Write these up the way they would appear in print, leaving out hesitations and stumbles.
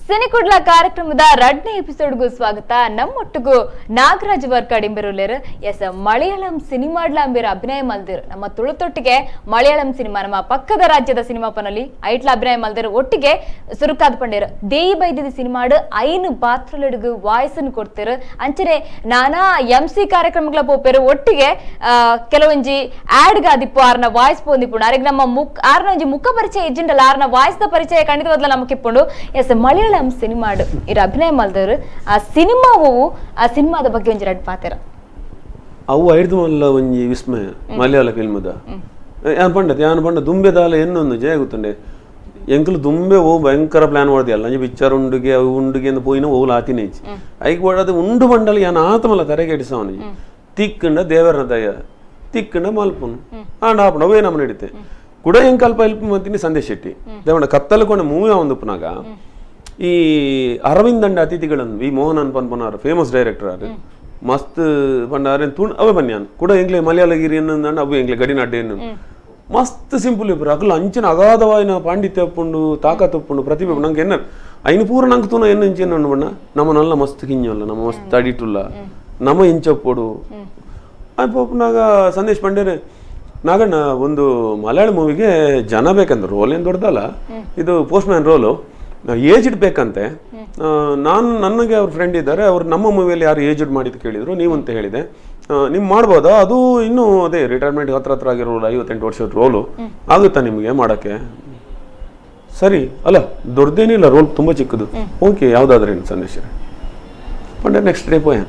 Cinikudla ಕಾರ್ಯಕ್ರಮದ 2ನೇ ಎಪಿಸೋಡ್ಗೂ ಸ್ವಾಗತ. ನಮ್ಮೊಟ್ಟಿಗೂ ನಾಗರಾಜ್ ವರ್ಕಡಿ ಬೆರುಲೇರ್ ಎಸ್ ಮಲಯಾಳಂ ಸಿನಿಮಾಡ್ಲ ಅಂಬೇರ ಅಭಿನಯ ಮಲ್ದಿರು ನಮ್ಮ ತುಳುತೊಟ್ಟಿಗೆ ಮಲಯಾಳಂ ಸಿನಿಮಾ ನಮ್ಮ ಪಕ್ಕದ ರಾಜ್ಯದ ಸಿನಿಮಾ ಪನಲ್ಲಿ ಐಟ್ಲ ಅಭಿನಯ ಮಲ್ದಿರು ಒಟ್ಟಿಗೆ ಸುರುಕಾದ ಪಂಡೇರು ದೇಯಿ ಬೈದೆತಿ ಸಿನಿಮಾಡ್ ಐನು ಪಾತ್ರಲುಡಿಗೂ ವಾಯ್ಸ್ ಅನ್ನು ಕೊಡ್ತಿರು ಅಂಚನೆ ನಾನಾ MC ಕಾರ್ಯಕ್ರಮಗಳ ಪೋಪೇರು ಒಟ್ಟಿಗೆ ಕೆಲವೊಂಜಿ ಆಡ್ ಗಾದಿಪ್ಪು ಆರ್ನ ವಾಯ್ಸ್ ಪೋಂದಿಪ್ಪುಂಡು ಅರೆಗ್ ನಮ್ಮ ಆರ್ನ ಒಂಜಿ ಮುಖ ಪರಿಚಯ ಇಜ್ಜಿಂಡಲ್ಲ ಆರ್ನ ವಾಯ್ಸ್ ದ ಪರಿಚಯ ಖಂಡಿತವಾಗ್ಲೂ ನಮಗೆ ಇಪ್ಪುಂಡು ಎಸ್ ಮಲಯಾಳಂ ಸಿನಿಮಾ ಇರ ಅಭಿನಯ ಮಲ್ದವರು ಆ ಸಿನಿಮಾವು ಆ ಸಿನಿಮಾದ ಬಗ್ಗೆ ಒಂಜಿ ರಡ್ ಪಾತೆರ ಅವು ಐದು ಮಲ್ಲ ಒಂಜಿ ವಿಸ್ಮಯ ಮಲಯಾಳ ಫಿಲ್ಮದ ಯಾನ್ ಪಂಡ ದುಂಬೆದಾಲ ಎನ್ನೊಂದು ಜಯ ಗೊತ್ತುಂಡೆ ಎಂಕಲು ದುಂಬೆ ಓ ಭಯಂಕರ ಪ್ಲಾನ್ ಮಾಡ್ದಿಯಲ್ಲ ಅಂಜಿ ಪಿಕ್ಚರ್ ಉಂಡುಗೆ ಅವು ಉಂಡುಗೆ ಅಂತ ಪೋಯಿನ ಓಲ್ ಆತಿನೇಜಿ ಐಕ್ ಬಡದು ಉಂಡು ಬಂಡಲ ಯಾನ್ ಆತಮಲ್ಲ ತರೆಗೆಡಿಸವನಿಜಿ ತಿಕ್ಕಂಡ ದೇವರನ ದಯ ತಿಕ್ಕಂಡ ಮಲ್ಪುನು ಆಂಡ ಆಪಣ ಅವೇ ನಮ್ಮ ನಡೀತೆ ಕೂಡ ಎಂಕಲ್ಪ ಹೆಲ್ಪ್ ಮಾಡ್ತೀನಿ ಸಂದೇಶ್ ಶೆಟ್ಟಿ ದೇವಣ್ಣ ಕತ್ತಲ್ಕೊಂಡ ಮೂವಿ ಒಂದುಪ್ಪನಾಗ ಈ ಅರವಿಂದ್ ಅಂಡ ಅತಿಥಿಗಳನ್ನು ವಿ ಮೋಹನ್ ಅನ್ಪನ್ಪನಾರು ಫೇಮಸ್ ಡೈರೆಕ್ಟರ್ ಆರು ಮಸ್ತ್ ಪಂಡ ತುಣ್ ಅವೇ ಬನ್ಯಾನ್ ಕೂಡ ಎಂಗ್ಲೆ ಮಲಯಾಳಗಿರಿ ಅನ್ನಂದ ಅವು ಎಂಗ್ಲೆ ಗಡಿನಾಡ್ಡೆ ಮಸ್ತ್ ಸಿಂಪಲ್ ಇಬ್ಬರು ಅಕಲ್ ಅಂಚಿನ ಅಗಾಧವಾಯಿನ ಪಾಂಡಿತ್ಯ ಒಪ್ಪುಂಡು ತಾಕತ್ ಒಪ್ಪುಂಡು ಪ್ರತಿಭೆ ನಂಗೆ ಎನ್ನ ಐನು ಪೂರ ನಂಗೆ ತೂನ ಎನ್ನು ಇಂಚೇನು ಬಣ್ಣ ನಮ್ಮ ನಲ್ಲ ಮಸ್ತ್ ಕಿಂಜಲ್ಲ ನಮ್ಮ ಮಸ್ತ್ ಅಡಿಟುಲ್ಲ ನಮ್ಮ ಇಂಚಪ್ಪೊಡು ಅಪ್ಪನಾಗ ಸಂದೇಶ್ ಪಂಡೇರೆ ನಾಗಣ್ಣ ಒಂದು ಮಲಯಾಳ ಮೂವಿಗೆ ಜನ ಬೇಕಂದ್ರೆ ರೋಲ್ ಏನು ದೊಡ್ಡದಲ್ಲ ಇದು ಪೋಸ್ಟ್ ಮ್ಯಾನ್ ರೋಲು ಏಜ್ಡ್ ಬೇಕಂತೆ ನಾನು ನನಗೆ ಅವ್ರ ಫ್ರೆಂಡ್ ಇದ್ದಾರೆ ಅವ್ರು ನಮ್ಮ ಮೂವಿಯಲ್ಲಿ ಯಾರು ಏಜ್ಡ್ ಮಾಡಿದ್ದು ಕೇಳಿದ್ರು ನೀವಂತ ಹೇಳಿದೆ ನೀವು ಮಾಡ್ಬೋದಾ ಅದು ಇನ್ನೂ ಅದೇ ರಿಟೈರ್ಮೆಂಟ್ ಹತ್ರ ಆಗಿರೋ 58 ವರ್ಷದ ರೋಲು ಆಗುತ್ತಾ ನಿಮಗೆ ಮಾಡೋಕ್ಕೆ ಸರಿ ಅಲ್ಲ ದೊಡ್ಡದೇನಿಲ್ಲ ರೋಲ್ ತುಂಬ ಚಿಕ್ಕದು ಓಕೆ ಯಾವುದಾದ್ರೆ ಏನು ಸಂದೇಶ ಪಂಡೆ ನೆಕ್ಸ್ಟ್ ಡೇ ಪೋಯ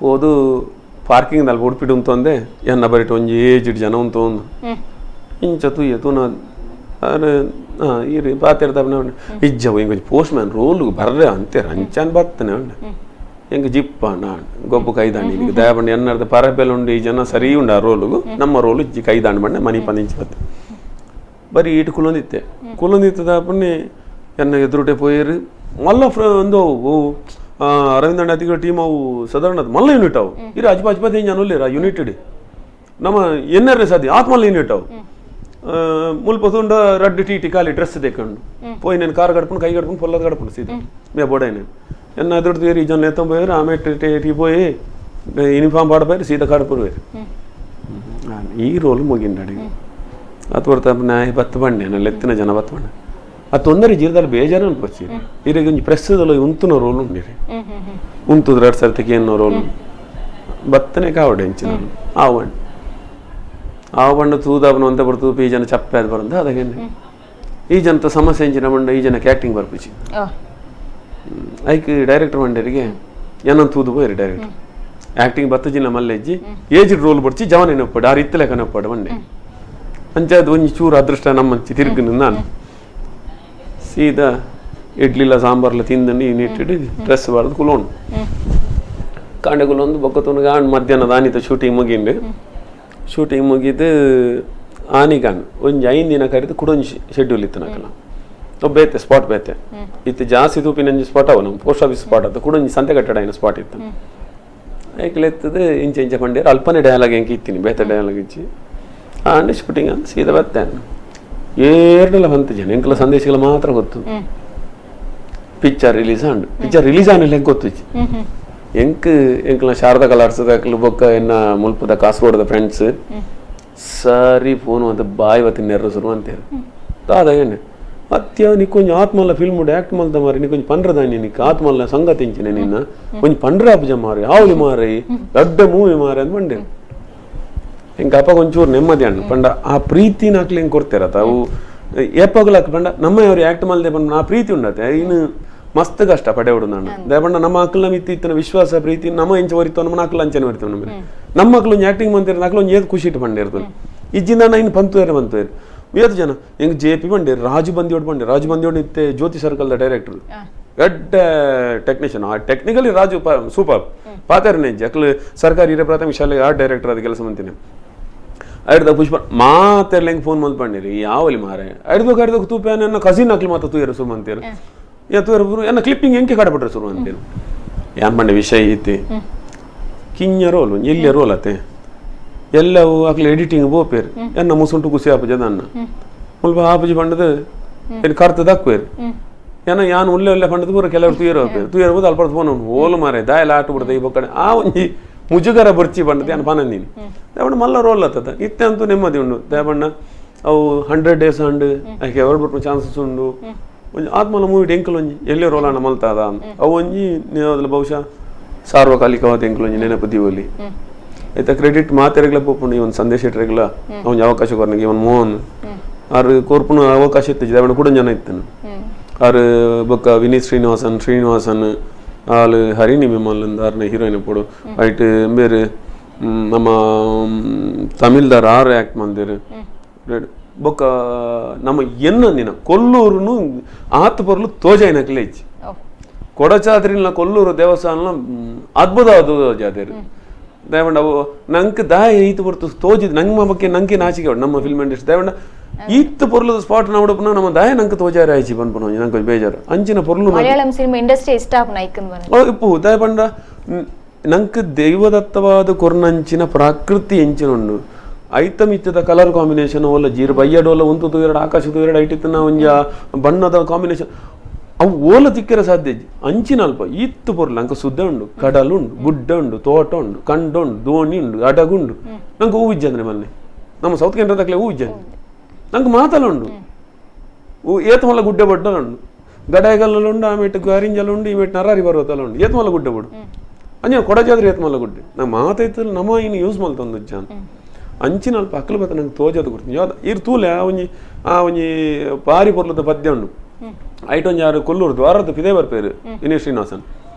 ಹೋದು ಪಾರ್ಕಿಂಗ್ನಲ್ಲಿ ಉಡ್ಪಿಟ್ಟು ಅಂತಂದೆ ಎನ್ನ ಬರೀಟ್ ಒಂಜಿ ಏಜ್ಡ್ ಜನ ಅಂತ ಒಂದು ಇಂಚ ತುಯ್ಯ ತೂನ ಅರೆ ಇರಿ ಪಾತಿರ್ತಾನೆ ಇಜ್ಜವು ಹಿಂಗೆ ಪೋಸ್ಟ್ ಮ್ಯಾನ್ ರೋಲು ಬರ್ರೆ ಅಂತೀರ ಅಂಚಾನ್ ಬರ್ತಾನೆ ಉಂಡ ಹೆಂಗೆ ಜಿಪ್ಪ ನಾನ್ ಗೊಬ್ಬು ಕೈದಾಂಡಿ ಈಗ ದಯಬಂಡಿ ಎನ್ನರ್ದ ಪರಬೆಲ್ ಉಂಡು ಈ ಜನ ಸರಿ ಉಂಡು ಆ ರೋಲುಗು ನಮ್ಮ ರೋಲು ಇಜ್ಜಿ ಕೈದಾಂಡ್ ಬಂಡೆ ಮನಿ ಪಂದಿಂಚಿ ಬತ್ತೆ ಬರೀ ಇಟ್ಟು ಕುಲೊಂದಿತ್ತೆ ಕುಲೊಂದಿತ್ತದ ಪುಣ್ಣೆ ಎನ್ನ ಎದುರುಟೆ ಪೋಯಿರು ಮಲ್ಲ ಒಂದು ಅರವಿಂದ ಅತಿಗಳ ಟೀಮ್ ಅವು ಸಾಧಾರಣ ಮಲ್ಲ ಯೂನಿಟ್ ಅವು ಇರ ಅಜ್ಬಾಜ್ಬಾದ್ ಏನು ಜನಲ್ಲಿರ ಯುನಿಟೆಡ್ ನಮ್ಮ ಎನ್ನರ್ರೆ ಸಾಧ್ಯ ಆತ್ಮಲ್ಲ ಯೂನಿಟ್ ಅವು ಮುಲ್ಪುಂಡ ರಡ್ಡು ಟಿ ಖಾಲಿ ಡ್ರೆಸ್ ತೆಕೊಂಡು ಪೋಯಿ నేను ಕಾರ್ ಗಡ್ಕೊಂಡು ಕೈ ಗಡ್ಕೊಂಡು పొల్లದ గడపండి సీదా మే బోడే నేను ఎన్న ఎదురు తీరి జన నేతం పోయారు ఆమె టీ పోయి యూనిఫామ్ పాడపోయారు సీదా కడపరు ఈ రోల్ ముగిండాడు ಅದು ಹೊರತ ನಾಯಿ ಬತ್ತು ಬಂಡೆ ನಾನು ಎತ್ತಿನ ಜನ ಬತ್ತು ಬಂಡೆ ಆ ತೊಂದರೆ ಜೀರದಲ್ಲಿ ಬೇಜಾರು ಅನ್ಪಚ್ಚಿ ಈಗ ಒಂಜಿ ಪ್ರೆಸ್ಸದಲ್ಲಿ ಉಂತುನ ರೋಲ್ ಉಂಡಿರಿ ಉಂತುದು 2 ಸರ್ತಿಗೆ ಏನೋ ರೋಲ್ ಬತ್ತನೆ ಕಾವಡೆ ಹೆಂಚಿನ ಆವಣ್ಣ ಆ ಬಣ್ಣ ತೂದಾಬನು ಅಂತ ಬರ್ತದೆ ಈ ಜನ ಚಪ್ಪೆ ಅದು ಬರಂದ ಅದಾಗೆ ಈ ಜನತ ಸಮಸ್ಯೆ ಹೆಂಚಿನ ಬಂಡ ಈ ಜನಕ್ಕೆ ಆ್ಯಕ್ಟಿಂಗ್ ಬರ್ಪಿಸಿ ಐಕ್ ಡೈರೆಕ್ಟರ್ ಬಂಡರಿಗೆ ಏನಂತ ತೂದು ಹೋಯ್ರಿ ಡೈರೆಕ್ಟರ್ ಆ್ಯಕ್ಟಿಂಗ್ ಬತ್ತ ಜಿನ ಮಲ್ಲೆಜ್ಜಿ ಏಜ್ಡ್ ರೋಲ್ ಬಡ್ಚಿ ಜವನ ಏನಪ್ಪಾಡು ಆ ರೀತಿ ಲೆಕ್ಕನಪ್ಪಾಡು ಬಂಡೆ ಅಂಚದು ಒಂಜಿ ಚೂರು ಅದೃಷ್ಟ ನಮ್ಮಂಚಿ ತಿರುಗಿನ ನಾನು ಸೀದಾ ಇಡ್ಲಿಲ್ಲ ಸಾಂಬಾರ್ಲ ತಿಂದು ನೀಟಿಟ್ಟು ಡ್ರೆಸ್ ಬಾರ್ದು ಕುಲೋಣು ಕಾಂಡೆ ಕುಲೊಂದು ಬೊಕ್ಕತೊಂದು ಗಾಂಡ್ ಮಧ್ಯಾಹ್ನದ ಆನಿತ ಶೂಟಿಂಗ್ ಮುಗಿಂಡು ಶೂಟಿಂಗ್ ಮುಗಿದು ಆನಿಗಾನ್ ಒಂಜಿ 5 ದಿನ ಕರೆದು ಕುಡೊಂಜಿ ಶೆಡ್ಯೂಲ್ ಇತ್ತು ನಕಲ ಬೇತೆ ಸ್ಪಾಟ್ ಬೇತೆ ಇತ್ತು ಜಾಸ್ತಿ ತೂಪಿನಂಜಿ ಸ್ಪಾಟ್ ಅವ ನಮ್ಮ ಪೋಸ್ಟ್ ಆಫೀಸ್ ಸ್ಪಾಟ್ ಅದು ಕುಡೊಂಜಿ ಸಂತೆ ಕಟ್ಟಡ ಏನು ಸ್ಪಾಟ್ ಇತ್ತು ಐಕ್ಲೆತ್ತದು ಇಂಚೆ ಇಂಚೆ ಪಂಡೇರು ಅಲ್ಪನೆ ಡಯಲಾಗ್ ಹೆಂಗೆ ಇತ್ತೀನಿ ಬೇತೆ ಡಯಲಾಗ್ ಇಚ್ಚಿ ಆಂಡೆ ಶೂಟಿಂಗ್ ಅಂತ ಸೀದಾ ಬತ್ತೆ ಏರ್ನೆಲ್ಲ ಬಂತು ಜನ ಎಂಕಲ ಸಂದೇಶಗಳು ಮಾತ್ರ ಗೊತ್ತು ಪಿಕ್ಚರ್ ರಿಲೀಸ್ ಆನಿಲ್ಲ ಹೆಂಗೆ ಗೊತ್ತು ಎಂಕಲ ಶಾರದಾ ಕಲರ್ಸದಕ್ಲು ಬೊಕ್ಕ ಎನ್ನ ಮುಲ್ಪದ ಕಾಸರಗೋಡದ ಫ್ರೆಂಡ್ಸ್ ಸರಿ ಫೋನು ಅಂತ ಬಾಯಿ ಬತ್ತಿನ ನೆರ್ರು ಶುರು ಅಂತೇಳಿ ಅದಾಗೇನೆ ಅತ್ಯ ನಿಕ್ಕೊಂಜಿ ಆತ್ಮಲ್ಲ ಫಿಲ್ಮ್ ಆ್ಯಕ್ಟ್ ಮಲ್ದ ಮಾರಿ ನಿಕ್ಕೊಂಜಿ ಪಂಡ್ರದಾನಿ ನಿಕ್ ಆತ್ಮಲ್ಲ ಸಂಗತಿ ಇಂಚಿನ ನಿನ್ನ ಒಂಜಿ ಪಂಡ್ರ ಅಪ್ಪಜ ಮಾರಿ ಆವ್ಲಿ ಮಾರಿ ದೊಡ್ಡ ಮೂವಿ ಮಾರಿ ಅಂತ ಬಂಡೆ ಹೆಂಗೆ ಅಪ್ಪ ಒಂಚೂರು ನೆಮ್ಮದಿ ಅಣ್ಣ ಪಂಡ ಆ ಪ್ರೀತಿನ ಹಾಕ್ಲಿ ಹೆಂಗೆ ಕೊಡ್ತಿರತ್ತ ಅವು ಏಪಾಗ್ಲಾಕ ಪಂಡ ನಮ್ಮವ್ರು ಆ್ಯಕ್ಟ್ ಮಲ್ದೆ ಬಂದು ಆ ಪ್ರೀತಿ ಉಂಡತ್ತೆ ಇನ್ನು ಮಸ್ತ್ ಕಷ್ಟ ಪಡೆಯೋಡು ನಾನು ದಯಪಂಡ ನಮ್ಮ ಮಕ್ಕಳ ಇತ್ತಿನ ವಿಶ್ವಾಸ ಪ್ರೀತಿ ನಮ್ಮ ಇಂಚ ಹೊರಿತು ನಮ್ಮ ಮಕ್ಕಳು ಅಂಚನೆ ಹೊರಿತು ನಮ್ಮ ಮಕ್ಕಳು ಒಂದು ಆ್ಯಕ್ಟಿಂಗ್ ಬಂದಿರ ಮಕ್ಕಳು ಒಂದು ಏದು ಖುಷಿ ಇಟ್ಟು ಬಂದಿರ್ತದೆ ಇಜ್ಜಿಂದ ಇನ್ನು ಬಂತು ಏತು ಜನ ಹೆಂಗೆ JP ಬಂದಿರು ರಾಜು ಬಂದಿಯೋಡು ಇತ್ತೆ ಜ್ಯೋತಿ ಸರ್ಕಲ್ದ ಡೈರೆಕ್ಟರ್ ದೊಡ್ಡ ಟೆಕ್ನಿಷಿಯನ್ ಆ ಟೆಕ್ನಿಕಲಿ ರಾಜು ಸೂಪರ್ ಪಾತಾರನೇ ಅಕ್ಲು ಸರ್ಕಾರಿ ಹಿರಿಯ ಪ್ರಾಥಮಿಕ ಶಾಲೆಗೆ ಆರ್ಟ್ ಡೈರೆಕ್ಟರ್ ಅದು ಕೆಲಸ ಮಾಡ್ತೀನಿ ಐಡ್ದ ಪುಷ್ಪ ಮಾತೆಲ್ಲ ಹೆಂಗೆ ಫೋನ್ ಮಲ್ ಬಂದಿರಿ ಯಾವಲ್ಲಿ ಮಾರೆ ಐಡ್ದು ತೂಪ ನನ್ನ ಕಸಿನ್ ಹಾಕ್ಲಿ ಮಾತ್ರ ತೂಯರು ಸುಮ್ಮ ಅಂತೀರು ಎತ್ತುವರು ಎನ್ನ ಕ್ಲಿಪ್ಪಿಂಗ್ ಹೆಂಗೆ ಕಾಡ್ಬಿಟ್ರೆ ಶುರು ಅಂತೇನು ಏನ್ ಬಂಡೆ ವಿಷಯ ಐತಿ ಕಿಂಜ ರೋಲು ಎಲ್ಲಿಯ ರೋಲ್ ಅತ್ತೆ ಎಲ್ಲವೂ ಅಕ್ಲಿ ಎಡಿಟಿಂಗ್ ಬೋಪೇರು ಎನ್ನ ಮುಸುಂಟು ಕುಸಿ ಆಪಜದ ಅನ್ನ ಮುಲ್ಪ ಆಪಜಿ ಬಂಡದು ಕರ್ತದ ಹಾಕ್ವೇರು ಏನ ಯಾನು ಒಳ್ಳೆ ಒಳ್ಳೆ ಪಂಡದ ಪೂರ ಕೆಲವರು ತೂಯರ್ಬೋದು ಅಲ್ಪ ಫೋನ್ ಓಲು ಮಾರೆ ದಾಯಲ್ಲ ಆಟ ಬಿಡ್ದೆ ಈ ಬಕ್ಕಡೆ ಆ ಒಂಜಿ ಮುಜುಗರ ಬರ್ಚಿ ಬಂಡದ ಏನು ಪನ ನೀನು ದೇವಣ್ಣ ಮಲ್ಲ ರೋಲ್ ಆಗ್ತದ ಇತ್ತೆ ಅಂತೂ ನೆಮ್ಮದಿ ಉಂಡು ದೇವಣ್ಣ ಅವು 100 days ಹಂಡು ಆಕೆ ಹೊರಡು ಬರ್ಪು ಚಾನ್ಸಸ್ ಉಂಡು ಒಂಜಿ ಆತ್ಮಲ ಮೂವಿ ಎಂಕಲ್ ಒಂಜಿ ಎಲ್ಲಿ ರೋಲ್ ಅಣ್ಣ ಮಲ್ತಾದ ಅವು ಒಂಜಿ ಅದ್ರಲ್ಲಿ ಬಹುಶಃ ಸಾರ್ವಕಾಲಿಕವಾದ ಎಂಕಲ್ ಒಂಜಿ ನೆನಪು ದೀವಲ್ಲಿ ಆಯ್ತಾ ಕ್ರೆಡಿಟ್ ಮಾತೆರೆಗ್ಲ ಪೋಪುಂಡು ಇವನ್ ಸಂದೇಶ ಇಟ್ಟರೆಗ್ಲ ಅವನ್ ಅವಕಾಶ ಕೊರ್ನಿಗೆ ಇವನ್ ಮೋಹನ್ ಆರು ಕೋರ್ಪುನ ಅವಕಾಶ ಇತ್ತು ದೇವಣ್ಣ ಕೂಡ ಜನ ಇತ್ತನು ಆರು ಬೊಕ್ಕ ವಿನೀತ್ ಶ್ರೀನಿವಾಸನ್ ಆಳು ಹರಿಣಿ ವಿಮಲ್ ಆರ್ನ ಹೀರೋಯಿನ್ ಪೋಡು ಐಟ್ ಬೇರೆ ನಮ್ಮ ತಮಿಳ್ದಾರ ಆರು ಆಕ್ಟ್ ಮಂದಿರು ಬೊಕ್ಕ ನಮ್ಮ ಎನ್ನ ಕೊಲ್ಲೂರುನು ಆತ ಬರ್ಲು ತೋಜಾಯಿನ ಕ್ಲೇಜ್ ಕೊಡಚಾದ್ರಿನ ಕೊಲ್ಲೂರು ದೇವಸ್ಥಾನ ಅದ್ಭುತ ಜಾತಿರು ದೇವಣ್ಣ ಅವು ನಂಗೆ ದಾಯ ಈತ ಬರ್ತು ತೋಜಿದ್ ನಂಗೆ ಬಗ್ಗೆ ನಂಗೆ ನಾಚಿಕೆ ನಮ್ಮ ಫಿಲ್ಮ್ ಇಂಡಸ್ಟ್ರಿ ದೇವಣ್ಣ ಈತ ಪೊರ್ಲದ ಸ್ಪಾಟ್ ನೋಡಪ್ಪ ನಮ್ಮ ದಾಯ ನಂಗೆ ತೋಜಾರ ಆಯ್ಚಿ ಬಂದ್ಪಣ ನಂಗೆ ಬೇಜಾರು ಅಂಚಿನ ಪೊರ್ಲು ಮಲಯಾಳಂ ಸಿನಿಮಾ ಇಂಡಸ್ಟ್ರಿ ಇಷ್ಟ ಇಪ್ಪು ದಯಪಂಡ ನಂಗೆ ದೈವದತ್ತವಾದ ಕೊರ್ನಂಚಿನ ಪ್ರಾಕೃತಿ ಎಂಚಿನುಂಡು ಐತಮ್ ಇತ್ತದ ಕಲರ್ ಕಾಂಬಿನೇಷನ್ ಒಲ್ಲ ಜೀರು ಬಯ್ಯಡೋಲ್ಲ ಒಂದು ತೂಯರಡು ಆಕಾಶ ತೂಯರಡು ಐಟಿತ್ತನ ಒಂಜ ಬಣ್ಣದ ಕಾಂಬಿನೇಷನ್ ಅವು ಓಲ ತಿಕ್ಕರ ಸಾಧ್ಯ ಅಂಚಿನ ಅಲ್ಪ ಇತ್ತು ಪೊರ್ಲು ನಂಗೆ ಸುದ್ದ ಉಂಡು ಕಡಲುಂಡು ಗುಡ್ಡ ಉಂಡು ತೋಟ ಉಂಡು ಕಂಡ ಉಂಡು ದೋಣಿ ಉಂಡು ಅಡಗುಂಡು ನಂಗೆ ಹೂ ಇಜ್ಜಂದ್ರೆ ಮೊನ್ನೆ ನಮ್ಮ ಸೌತ್ ಕೇಂದ್ರದಾಗಲೇ ಹೂ ಇಜ್ಜಂದ್ರೆ ನಂಗೆ ಮಾತಲ್ಲುಂಡು ಏತ ಮಲ್ಲ ಗುಡ್ಡ ಬಡ್ಡಲುಂಡು ಗಡಾಯಗಲ್ಲುಂಡು ಆಮೇಲೆ ಗಾರಿಂಜಲ್ಲುಂಡು ಈ ಮೇಟ್ ನರಾರಿ ಬರೋತಲ್ಲುಂಡು ಏತ ಮಲ್ಲ ಗುಡ್ಡ ಬಡು ಅಂಜ ಕೊಡಜಾದ್ರೆ ಏತ ಮಲ್ಲ ಗುಡ್ಡೆ ನಂಗೆ ಮಾತಾಯ್ತಲ್ಲ ನಮ್ಮ ಇನ್ನು ಯೂಸ್ ಮಲ್ತಂದು ಜಾನ್ ಅಂಚಿನ ಅಲ್ಪ ಅಕ್ಕಲು ಬತ್ತ ನಂಗೆ ತೋಜದು ಕೊಡ್ತೀನಿ ಯಾವ್ದು ಇರ್ ತೂಲೆ ಒಂಜಿ ಪಾರಿ ಪೊರ್ಲದ ಪದ್ಯ ಉಂಡು ಐಟೊಂಜಿ ಯಾರು ಕೊಲ್ಲೂರು ದ್ವಾರದ ಪಿದೇ ಬರ್ಪೇರು ವಿನೀತ್ ಶ್ರೀನಿವಾಸನ್